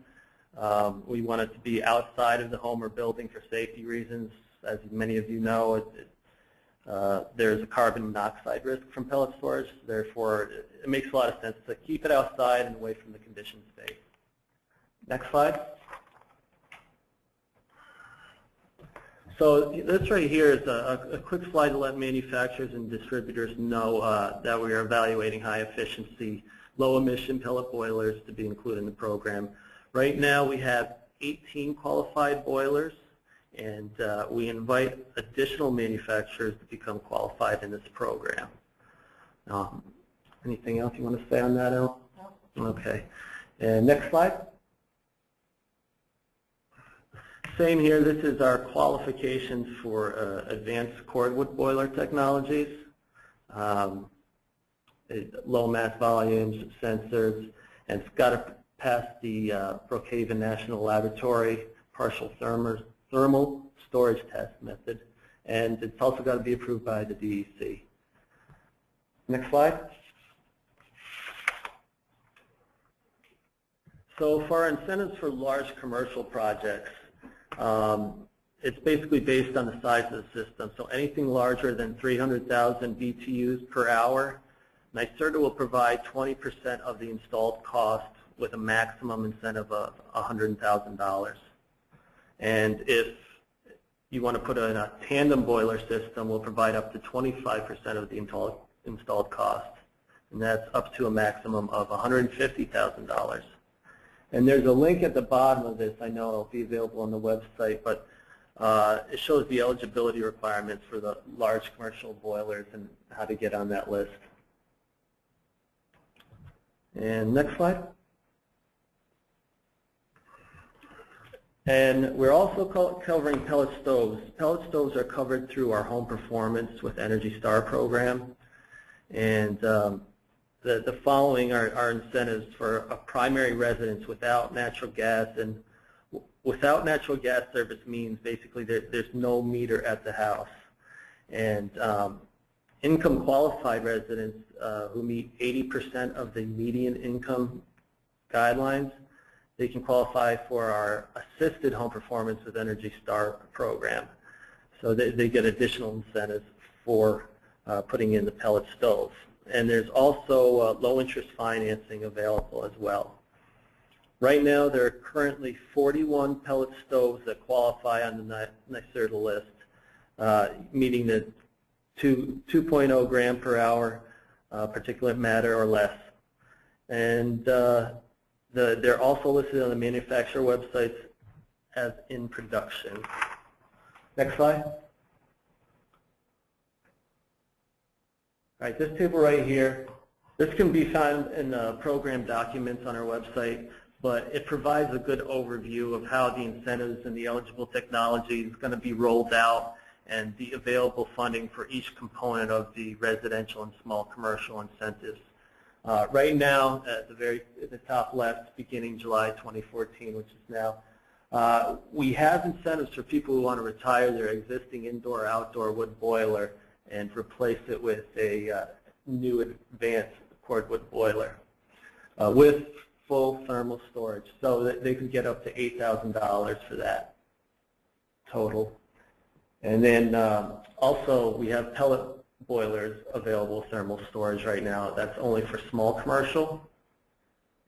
We want it to be outside of the home or building for safety reasons. As many of you know, there's a carbon monoxide risk from pellet storage. Therefore, it makes a lot of sense to keep it outside and away from the conditioned space. Next slide. So this right here is a quick slide to let manufacturers and distributors know that we are evaluating high efficiency, low emission pellet boilers to be included in the program. Right now we have 18 qualified boilers, and we invite additional manufacturers to become qualified in this program. Anything else you want to say on that, El? No. Okay. And next slide. Same here. This is our qualifications for advanced cordwood boiler technologies, low mass volumes, sensors, and it's got to pass the Brookhaven National Laboratory partial thermal storage test method, and it's also got to be approved by the DEC. Next slide. So for our incentives for large commercial projects, it's basically based on the size of the system. So anything larger than 300,000 BTUs per hour, NYSERDA will provide 20% of the installed cost with a maximum incentive of $100,000. And if you want to put in a tandem boiler system, we'll provide up to 25% of the installed cost, and that's up to a maximum of $150,000. And there's a link at the bottom of this. I know it'll be available on the website, but it shows the eligibility requirements for the large commercial boilers and how to get on that list. And next slide. And we're also covering pellet stoves. Pellet stoves are covered through our Home Performance with Energy Star program. And the following are incentives for a primary residence without natural gas. And without natural gas service means basically there's no meter at the house. And income qualified residents who meet 80% of the median income guidelines, they can qualify for our assisted home performance with Energy Star program. So they get additional incentives for putting in the pellet stoves. And there's also low interest financing available as well. Right now there are currently 41 pellet stoves that qualify on the NYSERDA list, meeting the 2.0 gram per hour particulate matter or less. And they're also listed on the manufacturer websites as in production. Next slide. All right, this table right here, this can be found in the program documents on our website, but it provides a good overview of how the incentives and the eligible technology is going to be rolled out and the available funding for each component of the residential and small commercial incentives. Right now, at the top left, beginning July 2014, which is now, we have incentives for people who want to retire their existing indoor-outdoor wood boiler and replace it with a new advanced cordwood boiler with full thermal storage. So that they could get up to $8,000 for that total. And then also we have pellet boilers available thermal storage right now. That's only for small commercial.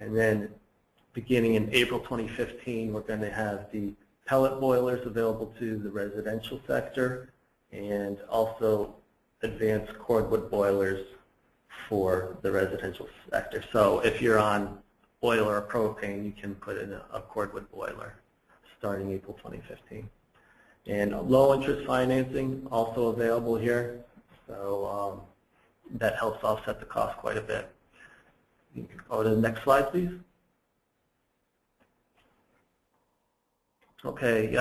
And then beginning in April 2015, we're going to have the pellet boilers available to the residential sector and also advanced cordwood boilers for the residential sector. So if you're on oil or propane, you can put in a cordwood boiler starting April 2015. And low interest financing also available here. So that helps offset the cost quite a bit. You can go to the next slide, please. Okay,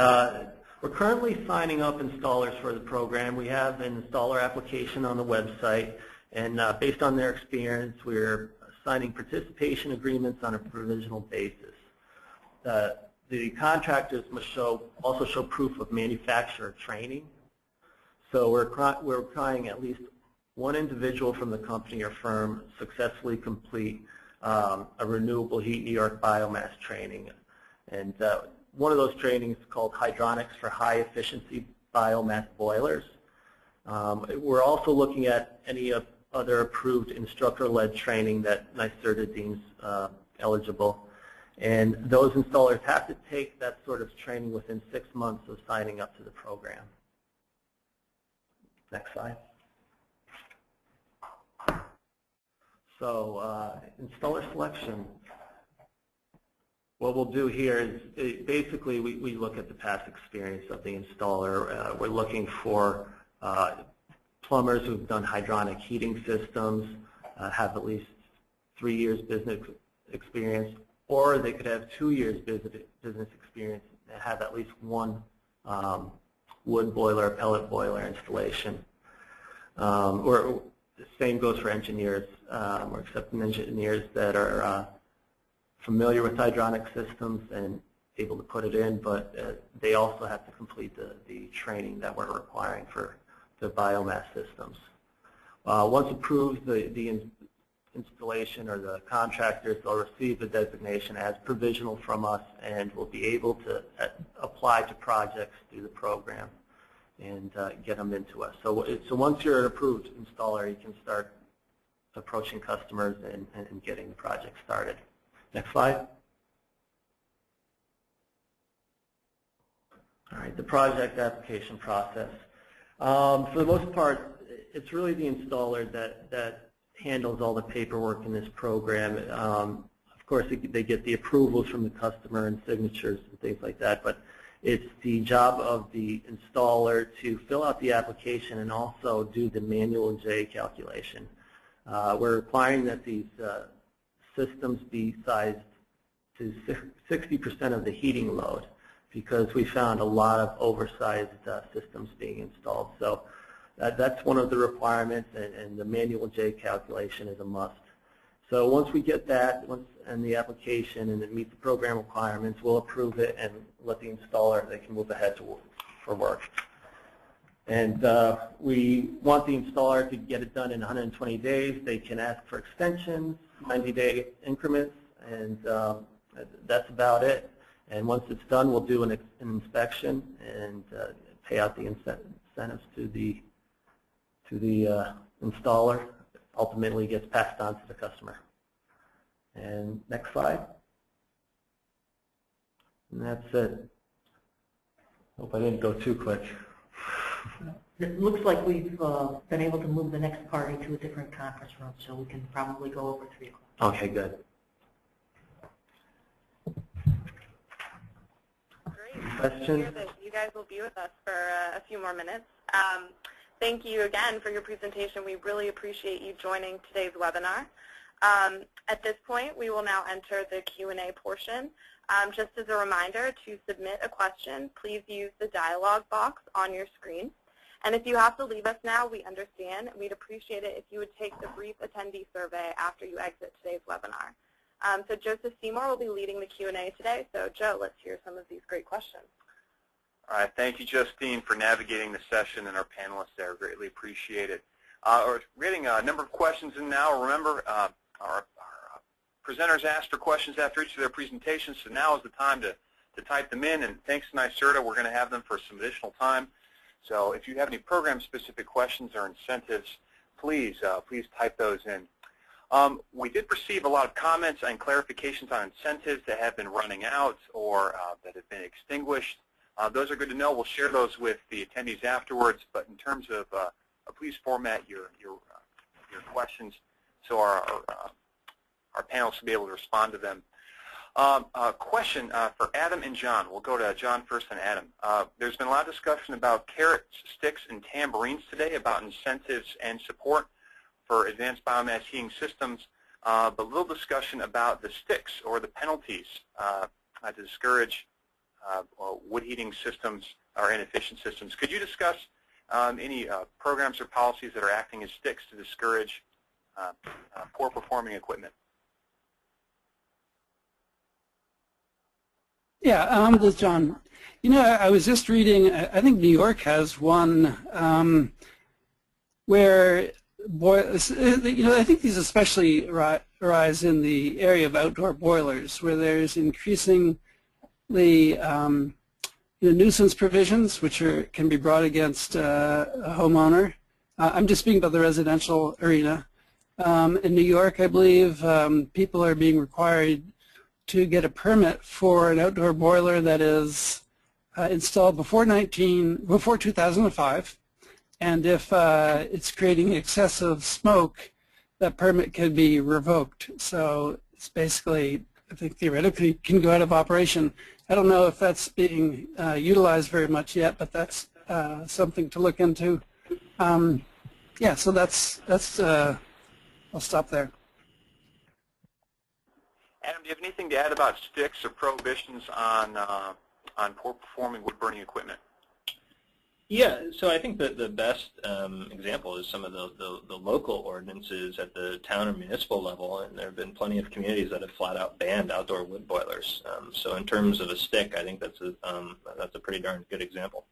we're currently signing up installers for the program. We have an installer application on the website, and based on their experience, we're signing participation agreements on a provisional basis. The contractors must also show proof of manufacturer training. So we're requiring at least one individual from the company or firm successfully complete a renewable heat New York biomass training. And one of those trainings is called Hydronics for High Efficiency Biomass Boilers. We're also looking at any other approved instructor-led training that NYSERDA deems eligible. And those installers have to take that sort of training within 6 months of signing up to the program. Next slide. So installer selection. What we'll do here is basically we look at the past experience of the installer. We're looking for plumbers who've done hydronic heating systems, have at least 3 years business experience, or they could have 2 years business experience and have at least one wood boiler or pellet boiler installation. Or the same goes for engineers. We're accepting engineers that are familiar with hydronic systems and able to put it in, but they also have to complete the training that we're requiring for the biomass systems. Once approved, the installation or the contractors, they'll receive the designation as provisional from us and will be able to apply to projects through the program and get them into us. So once you're an approved installer, you can start approaching customers and getting the project started. Next slide. All right, the project application process. For the most part, it's really the installer that handles all the paperwork in this program. Of course, they get the approvals from the customer and signatures and things like that, but it's the job of the installer to fill out the application and also do the manual J calculation. We're requiring that these systems be sized to 60% of the heating load because we found a lot of oversized systems being installed. So that's one of the requirements, and the manual J calculation is a must. So once we get that, and the application and it meets the program requirements, we'll approve it and let the installer, they can move ahead for work. And we want the installer to get it done in 120 days. They can ask for extensions, 90-day increments, and that's about it. And once it's done, we'll do an inspection and pay out the incentives to the installer. Ultimately gets passed on to the customer. And next slide. And that's it. Hope I didn't go too quick. It looks like we've been able to move the next party to a different conference room, so we can probably go over 3 o'clock. Okay, good. Great. Questions? You guys will be with us for a few more minutes. Thank you again for your presentation. We really appreciate you joining today's webinar. At this point, we will now enter the Q&A portion. Just as a reminder, to submit a question, please use the dialog box on your screen. And if you have to leave us now, we understand. We'd appreciate it if you would take the brief attendee survey after you exit today's webinar. So Joseph Seymour will be leading the Q&A today. So Joe, let's hear some of these great questions. All right, thank you, Justine, for navigating the session and our panelists there. Greatly appreciate it. We're getting a number of questions in now. Remember, our presenters asked for questions after each of their presentations, so now is the time to type them in. And thanks to NYSERDA, we're going to have them for some additional time. So if you have any program-specific questions or incentives, please type those in. We did receive a lot of comments and clarifications on incentives that have been running out or that have been extinguished. Those are good to know. We'll share those with the attendees afterwards. But in terms of, please format your questions so our panelists will be able to respond to them. A question for Adam and John. We'll go to John first and Adam. There's been a lot of discussion about carrots, sticks, and tambourines today about incentives and support for advanced biomass heating systems, but little discussion about the sticks or the penalties to discourage wood heating systems or inefficient systems. Could you discuss any programs or policies that are acting as sticks to discourage poor performing equipment? Yeah, this is John. You know, I was just reading, I think New York has one where, I think these especially arise in the area of outdoor boilers, where there's increasingly nuisance provisions which can be brought against a homeowner. I'm just speaking about the residential arena. In New York, I believe people are being required to get a permit for an outdoor boiler that is installed before 2005, and if it's creating excessive smoke, that permit can be revoked. So it's basically, I think theoretically, can go out of operation. I don't know if that's being utilized very much yet, but that's something to look into. Yeah, so that's I'll stop there. Adam, do you have anything to add about sticks or prohibitions on poor performing wood burning equipment? Yeah, so I think that the best example is some of the local ordinances at the town or municipal level, and there have been plenty of communities that have flat out banned outdoor wood boilers. So in terms of a stick, I think that's a pretty darn good example.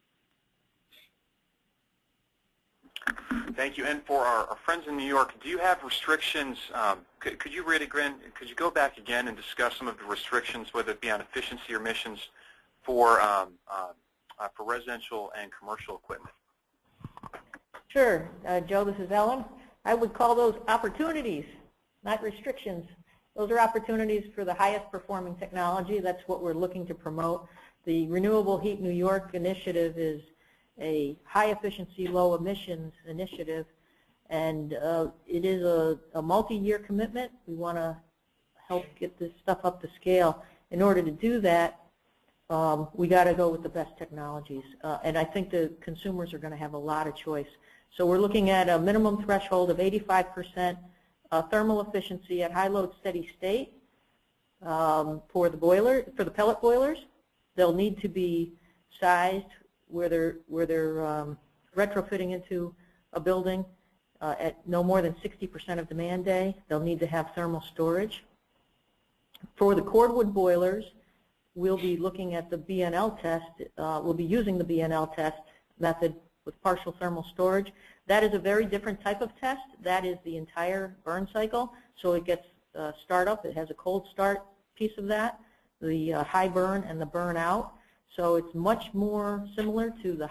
Thank you. And for our friends in New York, do you have restrictions? Could you read again? Could you go back again and discuss some of the restrictions, whether it be on efficiency or emissions, for residential and commercial equipment? Sure, Joe. This is Ellen. I would call those opportunities, not restrictions. Those are opportunities for the highest performing technology. That's what we're looking to promote. The Renewable Heat New York initiative is a high efficiency, low emissions initiative, and it is a multi-year commitment. We want to help get this stuff up to scale. In order to do that, we got to go with the best technologies, and I think the consumers are going to have a lot of choice. So we're looking at a minimum threshold of 85% thermal efficiency at high load steady state for the pellet boilers. They'll need to be sized where they're retrofitting into a building at no more than 60% of demand day. They'll need to have thermal storage. For the cordwood boilers, we'll be looking at the BNL test. We'll be using the BNL test method with partial thermal storage. That is a very different type of test. That is the entire burn cycle. So it gets startup. It has a cold start piece of that, the high burn and the burn out. So it's much more similar to the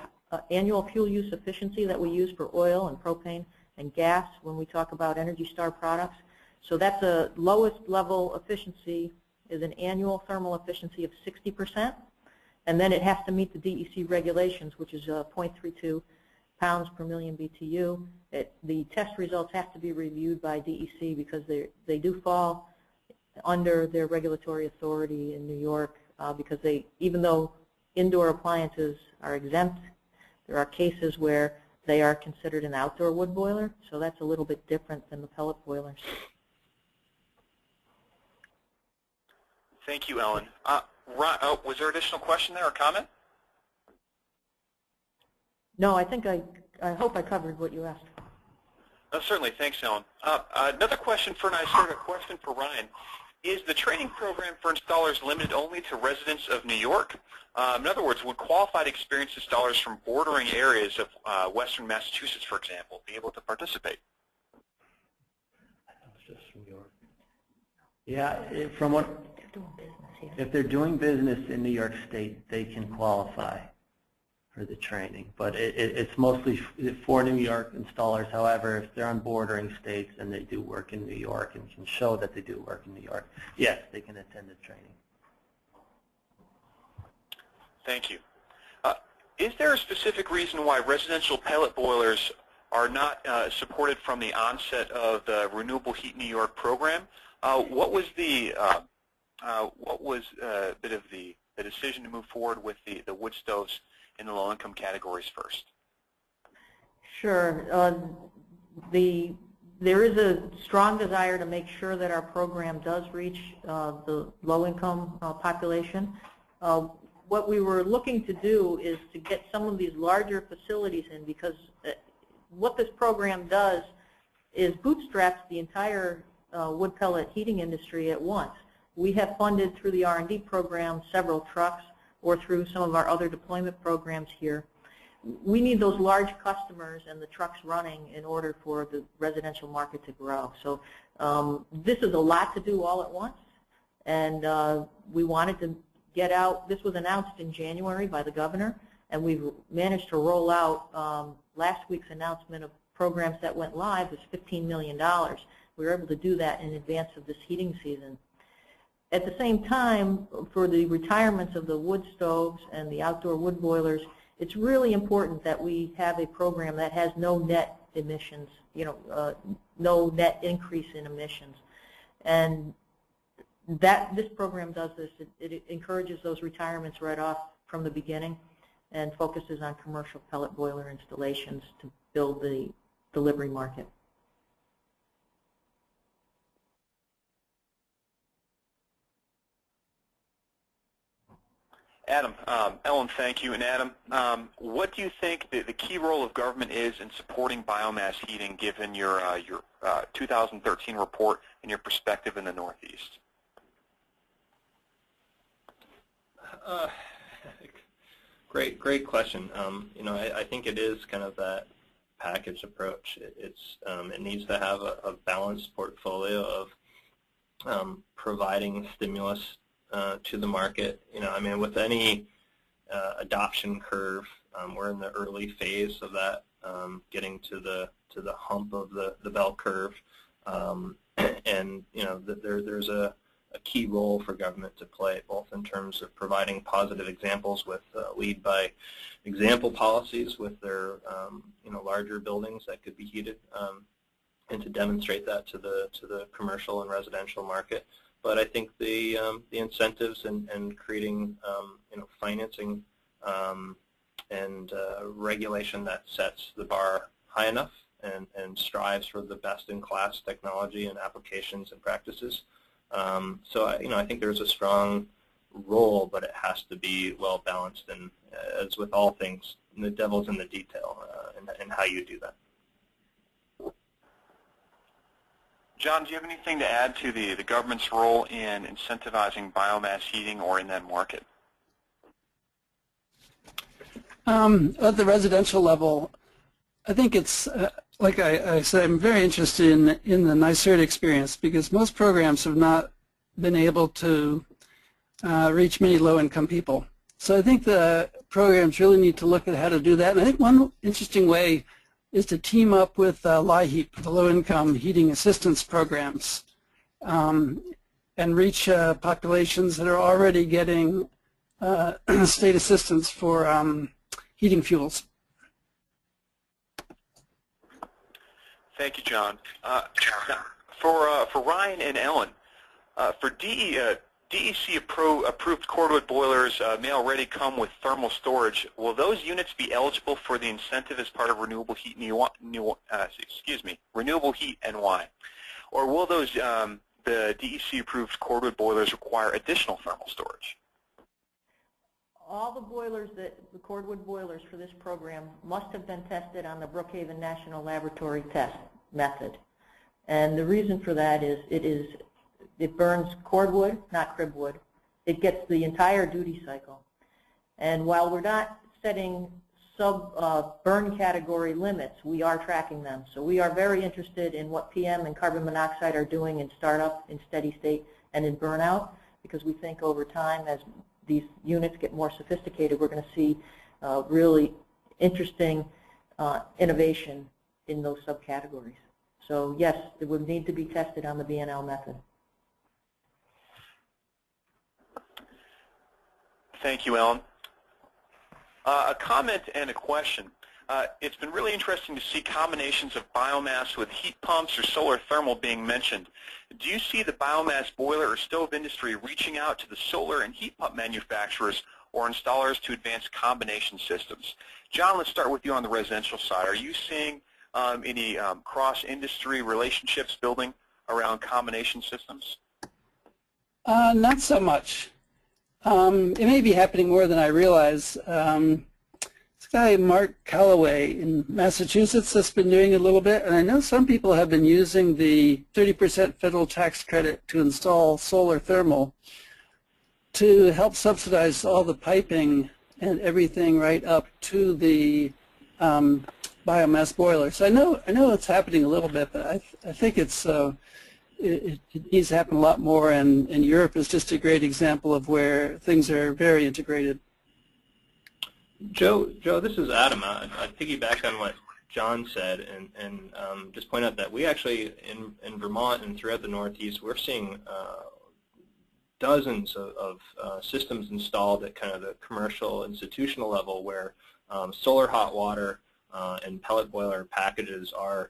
annual fuel use efficiency that we use for oil and propane and gas when we talk about Energy Star products. So that's the lowest level efficiency is an annual thermal efficiency of 60%. And then it has to meet the DEC regulations, which is 0.32 pounds per million BTU. The test results have to be reviewed by DEC because they do fall under their regulatory authority in New York because even though indoor appliances are exempt, there are cases where they are considered an outdoor wood boiler, so that's a little bit different than the pellet boilers. Thank you, Ellen. Ron, was there an additional question there or comment? No, I think I hope I covered what you asked. Certainly. Thanks, Ellen. Another question for a question for Ryan. Is the training program for installers limited only to residents of New York? In other words, would qualified experienced installers from bordering areas of western Massachusetts, for example, be able to participate? It's just New York. Yeah, from what, if they're doing business in New York State, they can qualify for the training. But it's mostly for New York installers. However, if they're on bordering states and they do work in New York and can show that they do work in New York, yes, they can attend the training. Thank you. Is there a specific reason why residential pellet boilers are not supported from the onset of the Renewable Heat New York program? What was the bit of the decision to move forward with the wood stoves in the low-income categories first? Sure. There is a strong desire to make sure that our program does reach the low-income population. What we were looking to do is to get some of these larger facilities in, because what this program does is bootstraps the entire wood pellet heating industry at once. We have funded through the R&D program several trucks, or through some of our other deployment programs here. We need those large customers and the trucks running in order for the residential market to grow. So this is a lot to do all at once, and we wanted to get out. This was announced in January by the governor, and we've managed to roll out last week's announcement of programs that went live was $15 million. We were able to do that in advance of this heating season. At the same time, for the retirements of the wood stoves and the outdoor wood boilers, it's really important that we have a program that has no net emissions, no net increase in emissions. And this program does this. It encourages those retirements right off from the beginning and focuses on commercial pellet boiler installations to build the delivery market. Adam, Ellen, thank you. And Adam, what do you think the key role of government is in supporting biomass heating, given your 2013 report and your perspective in the Northeast? Great question. I think it is kind of that package approach. It needs to have a balanced portfolio of providing stimulus to the market. I mean, with any adoption curve, we're in the early phase of that, getting to the hump of the bell curve, and there's a key role for government to play, both in terms of providing positive examples with lead by example policies with their larger buildings that could be heated, and to demonstrate that to the commercial and residential market. But I think the incentives and creating financing and regulation that sets the bar high enough and strives for the best-in-class technology and applications and practices. So I think there's a strong role, but it has to be well balanced. And as with all things, the devil's in the detail and how you do that. John, do you have anything to add to the government's role in incentivizing biomass heating or in that market? At the residential level, I think it's, like I said, I'm very interested in the NYSERD experience because most programs have not been able to reach many low-income people. So I think the programs really need to look at how to do that. And I think one interesting way is to team up with LIHEAP, the low-income heating assistance programs, and reach populations that are already getting state assistance for heating fuels. Thank you, John. For Ryan and Ellen, for DEC-approved cordwood boilers may already come with thermal storage. Will those units be eligible for the incentive as part of renewable heat renewable heat NY, or will those the DEC-approved cordwood boilers require additional thermal storage? All the boilers, the cordwood boilers for this program must have been tested on the Brookhaven National Laboratory test method. And the reason for that is it burns cordwood, not cribwood. It gets the entire duty cycle. And while we're not setting sub-burn category limits, we are tracking them. So we are very interested in what PM and carbon monoxide are doing in startup, in steady state, and in burnout, because we think over time, as these units get more sophisticated, we're going to see really interesting innovation in those subcategories. So yes, it would need to be tested on the BNL method. Thank you, Ellen. A comment and a question. It's been really interesting to see combinations of biomass with heat pumps or solar thermal being mentioned. Do you see the biomass boiler or stove industry reaching out to the solar and heat pump manufacturers or installers to advance combination systems? John, let's start with you on the residential side. Are you seeing any cross-industry relationships building around combination systems? Not so much. It may be happening more than I realize. This guy, Mark Calloway in Massachusetts, has been doing a little bit, and I know some people have been using the 30% federal tax credit to install solar thermal to help subsidize all the piping and everything right up to the biomass boiler. So I know it's happening a little bit, but I think it's it needs to happen a lot more, and Europe is just a great example of where things are very integrated. Joe, this is Adam. I'd piggyback on what John said and just point out that we actually, in Vermont and throughout the Northeast, we're seeing dozens of systems installed at kind of the commercial institutional level where solar hot water and pellet boiler packages are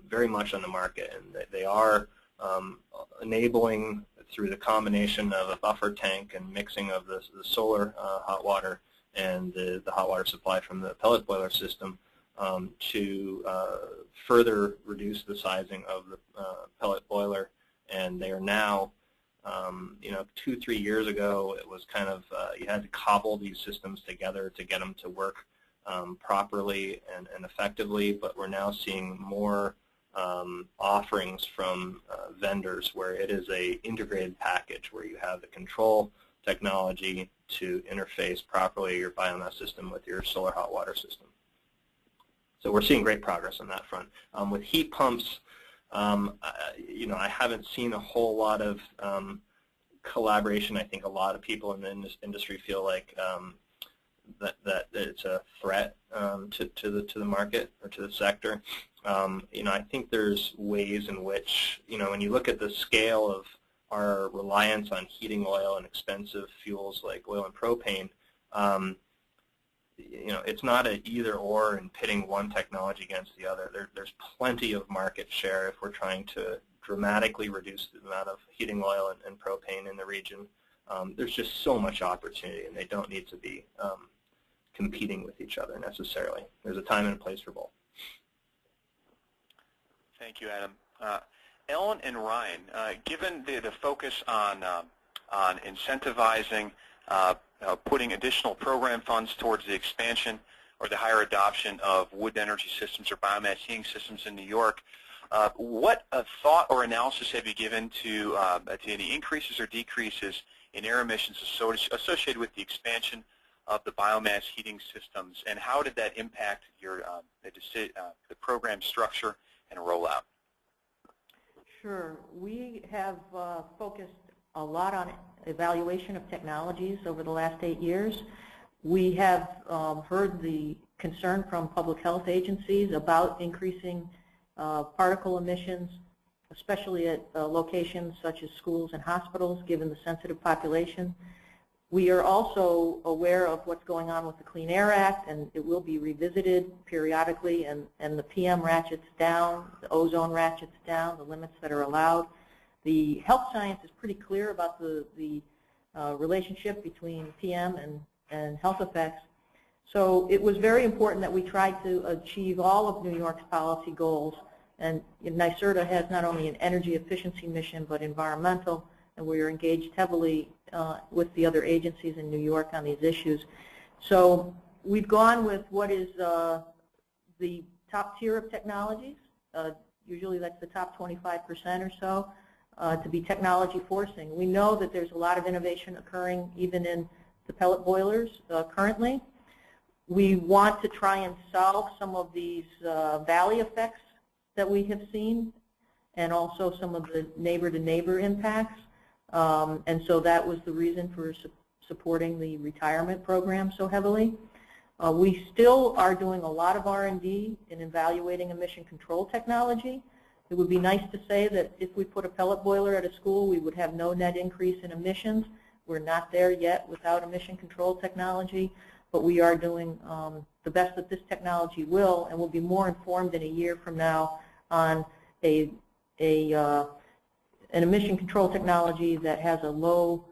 very much on the market, and they are enabling through the combination of a buffer tank and mixing of the solar hot water and the hot water supply from the pellet boiler system to further reduce the sizing of the pellet boiler. And they are now, 2-3 years ago, it was kind of, you had to cobble these systems together to get them to work properly and effectively, but we're now seeing more offerings from vendors where it is a integrated package where you have the control technology to interface properly your biomass system with your solar hot water system. So we're seeing great progress on that front. With heat pumps, you know, I haven't seen a whole lot of collaboration. I think a lot of people in the industry feel like that it's a threat to the market or to the sector. You know, I think there's ways in which, you know, when you look at the scale of our reliance on heating oil and expensive fuels like oil and propane, you know, it's not an either or in pitting one technology against the other. There's plenty of market share if we're trying to dramatically reduce the amount of heating oil and propane in the region. There's just so much opportunity, and they don't need to be competing with each other necessarily. There's a time and a place for both. Thank you, Adam. Ellen and Ryan, given the focus on incentivizing, putting additional program funds towards the expansion or the higher adoption of wood energy systems or biomass heating systems in New York, what thought or analysis have you given to any increases or decreases in air emissions associated with the expansion of the biomass heating systems, and how did that impact your the program structure and rollout? Sure. We have focused a lot on evaluation of technologies over the last 8 years. We have heard the concern from public health agencies about increasing particle emissions, especially at locations such as schools and hospitals, given the sensitive population. We are also aware of what's going on with the Clean Air Act, and it will be revisited periodically, and the PM ratchets down, the ozone ratchets down, the limits that are allowed. The health science is pretty clear about the relationship between PM and health effects. So it was very important that we tried to achieve all of New York's policy goals, and NYSERDA has not only an energy efficiency mission but environmental, and we are engaged heavily with the other agencies in New York on these issues. So we've gone with what is the top tier of technologies. Usually that's the top 25% or so to be technology forcing. We know that there's a lot of innovation occurring even in the pellet boilers currently. We want to try and solve some of these valley effects that we have seen, and also some of the neighbor-to-neighbor impacts. And so that was the reason for supporting the retirement program so heavily. We still are doing a lot of R&D in evaluating emission control technology. It would be nice to say that if we put a pellet boiler at a school, we would have no net increase in emissions. We're not there yet without emission control technology, but we are doing the best that this technology will, and we'll be more informed in a year from now on an emission control technology that has a low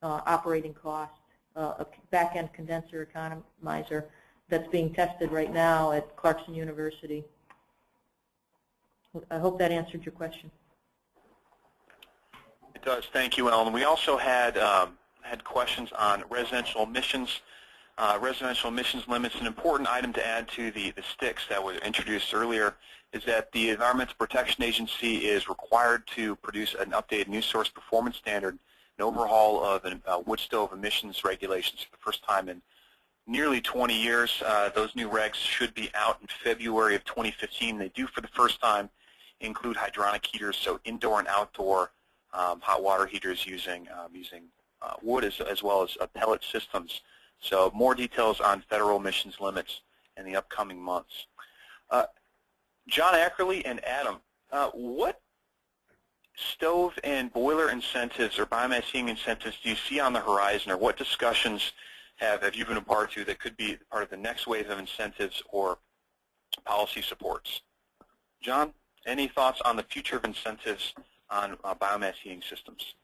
operating cost, a back-end condenser economizer that's being tested right now at Clarkson University. I hope that answered your question. It does. Thank you, Ellen. We also had questions on residential emissions. Residential emissions limits. An important item to add to the sticks that were introduced earlier is that the Environmental Protection Agency is required to produce an updated new source performance standard, an overhaul of wood stove emissions regulations for the first time in nearly 20 years. Those new regs should be out in February of 2015. They do, for the first time, include hydronic heaters, so indoor and outdoor hot water heaters using wood as well as pellet systems. So more details on federal emissions limits in the upcoming months. John Ackerley and Adam, what stove and boiler incentives or biomass heating incentives do you see on the horizon, or what discussions have you been a part to that could be part of the next wave of incentives or policy supports? John, any thoughts on the future of incentives on biomass heating systems?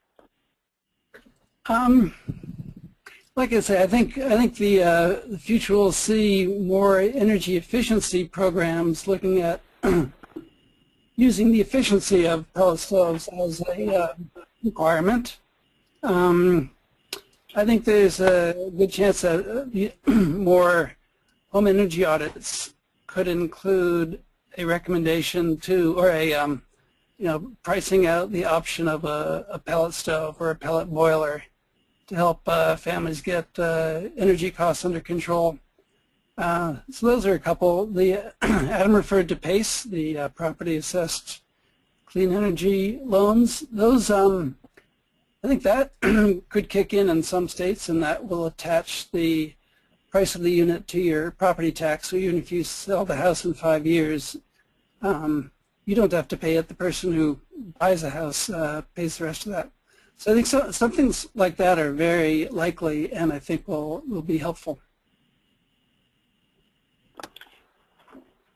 Like I say, I think the future will see more energy efficiency programs looking at using the efficiency of pellet stoves as a requirement. I think there's a good chance that more home energy audits could include a recommendation to, or a pricing out the option of a pellet stove or a pellet boiler to help families get energy costs under control. So those are a couple. Adam referred to PACE, the property assessed clean energy loans. Those, I think that could kick in some states, and that will attach the price of the unit to your property tax. So even if you sell the house in 5 years, you don't have to pay it. The person who buys a house pays the rest of that. So I think some things like that are very likely, and I think will be helpful.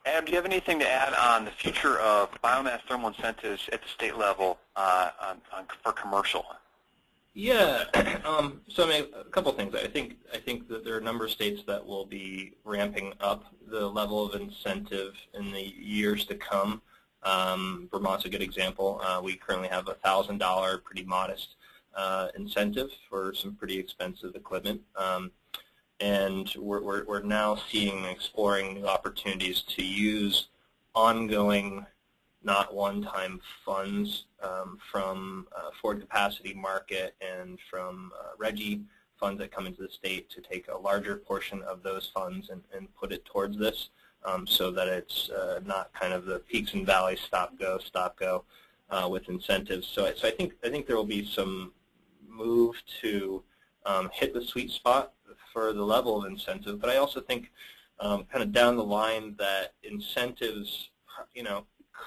Adam, do you have anything to add on the future of biomass thermal incentives at the state level for commercial? Yeah, so I mean, a couple of things. I think that there are a number of states that will be ramping up the level of incentive in the years to come. Vermont's a good example. We currently have a $1,000 pretty modest incentive for some pretty expensive equipment. And we're now seeing and exploring new opportunities to use ongoing, not one-time funds from Ford Capacity Market and from RGGI funds that come into the state to take a larger portion of those funds and put it towards this so that it's not kind of the peaks and valleys, stop go with incentives. So I think there will be some move to hit the sweet spot for the level of incentive, but I also think kind of down the line that incentives,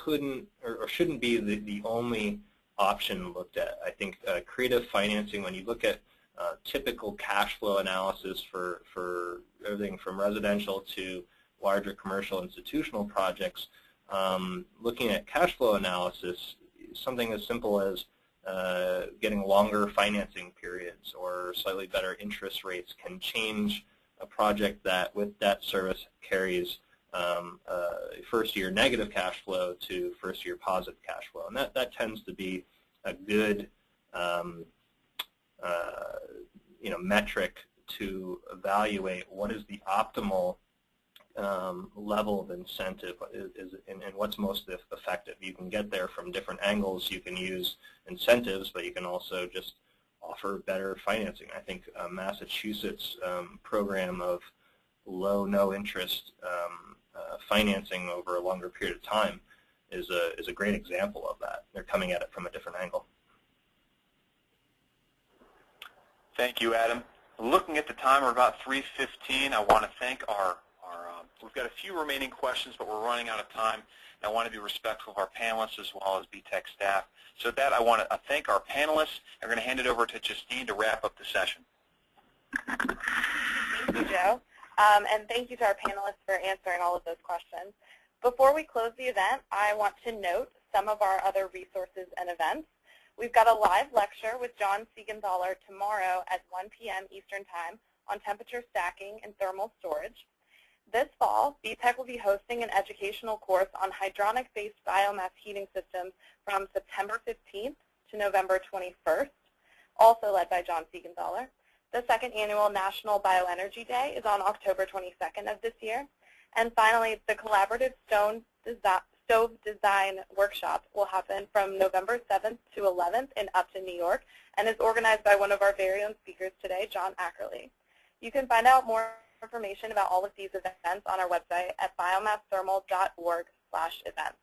couldn't or shouldn't be the only option looked at. I think creative financing, when you look at typical cash flow analysis for everything from residential to larger commercial institutional projects, looking at cash flow analysis, something as simple as getting longer financing periods or slightly better interest rates can change a project that with debt service carries first-year negative cash flow to first-year positive cash flow. And that tends to be a good metric to evaluate what is the optimal level of incentive and what's most effective. You can get there from different angles. You can use incentives, but you can also just offer better financing. I think Massachusetts' program of low, no interest financing over a longer period of time is a great example of that. They're coming at it from a different angle. Thank you, Adam. Looking at the time, we're about 3:15. I want to thank we've got a few remaining questions, but we're running out of time. And I want to be respectful of our panelists as well as BTEC staff. So with that, I want to thank our panelists. I'm going to hand it over to Justine to wrap up the session. Thank you, Joe. And thank you to our panelists for answering all of those questions. Before we close the event, I want to note some of our other resources and events. We've got a live lecture with John Siegenthaler tomorrow at 1 p.m. Eastern Time on temperature stacking and thermal storage. This fall, BTEC will be hosting an educational course on hydronic-based biomass heating systems from September 15th to November 21st, also led by John Siegenthaler. The second annual National Bioenergy Day is on October 22nd of this year. And finally, the Collaborative Stove Design Workshop will happen from November 7th to 11th in Upton, New York, and is organized by one of our very own speakers today, John Ackerley. You can find out more information about all of these events on our website at biomassthermal.org/events.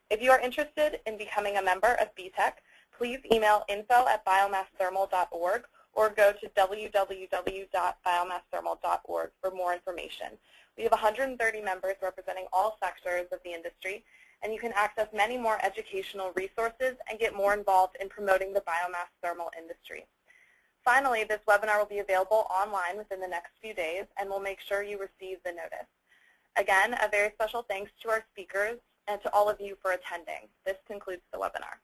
If you are interested in becoming a member of BTEC, please email info@biomassthermal.org or go to www.biomassthermal.org for more information. We have 130 members representing all sectors of the industry, and you can access many more educational resources and get more involved in promoting the biomass thermal industry. Finally, this webinar will be available online within the next few days, and we'll make sure you receive the notice. Again, a very special thanks to our speakers and to all of you for attending. This concludes the webinar.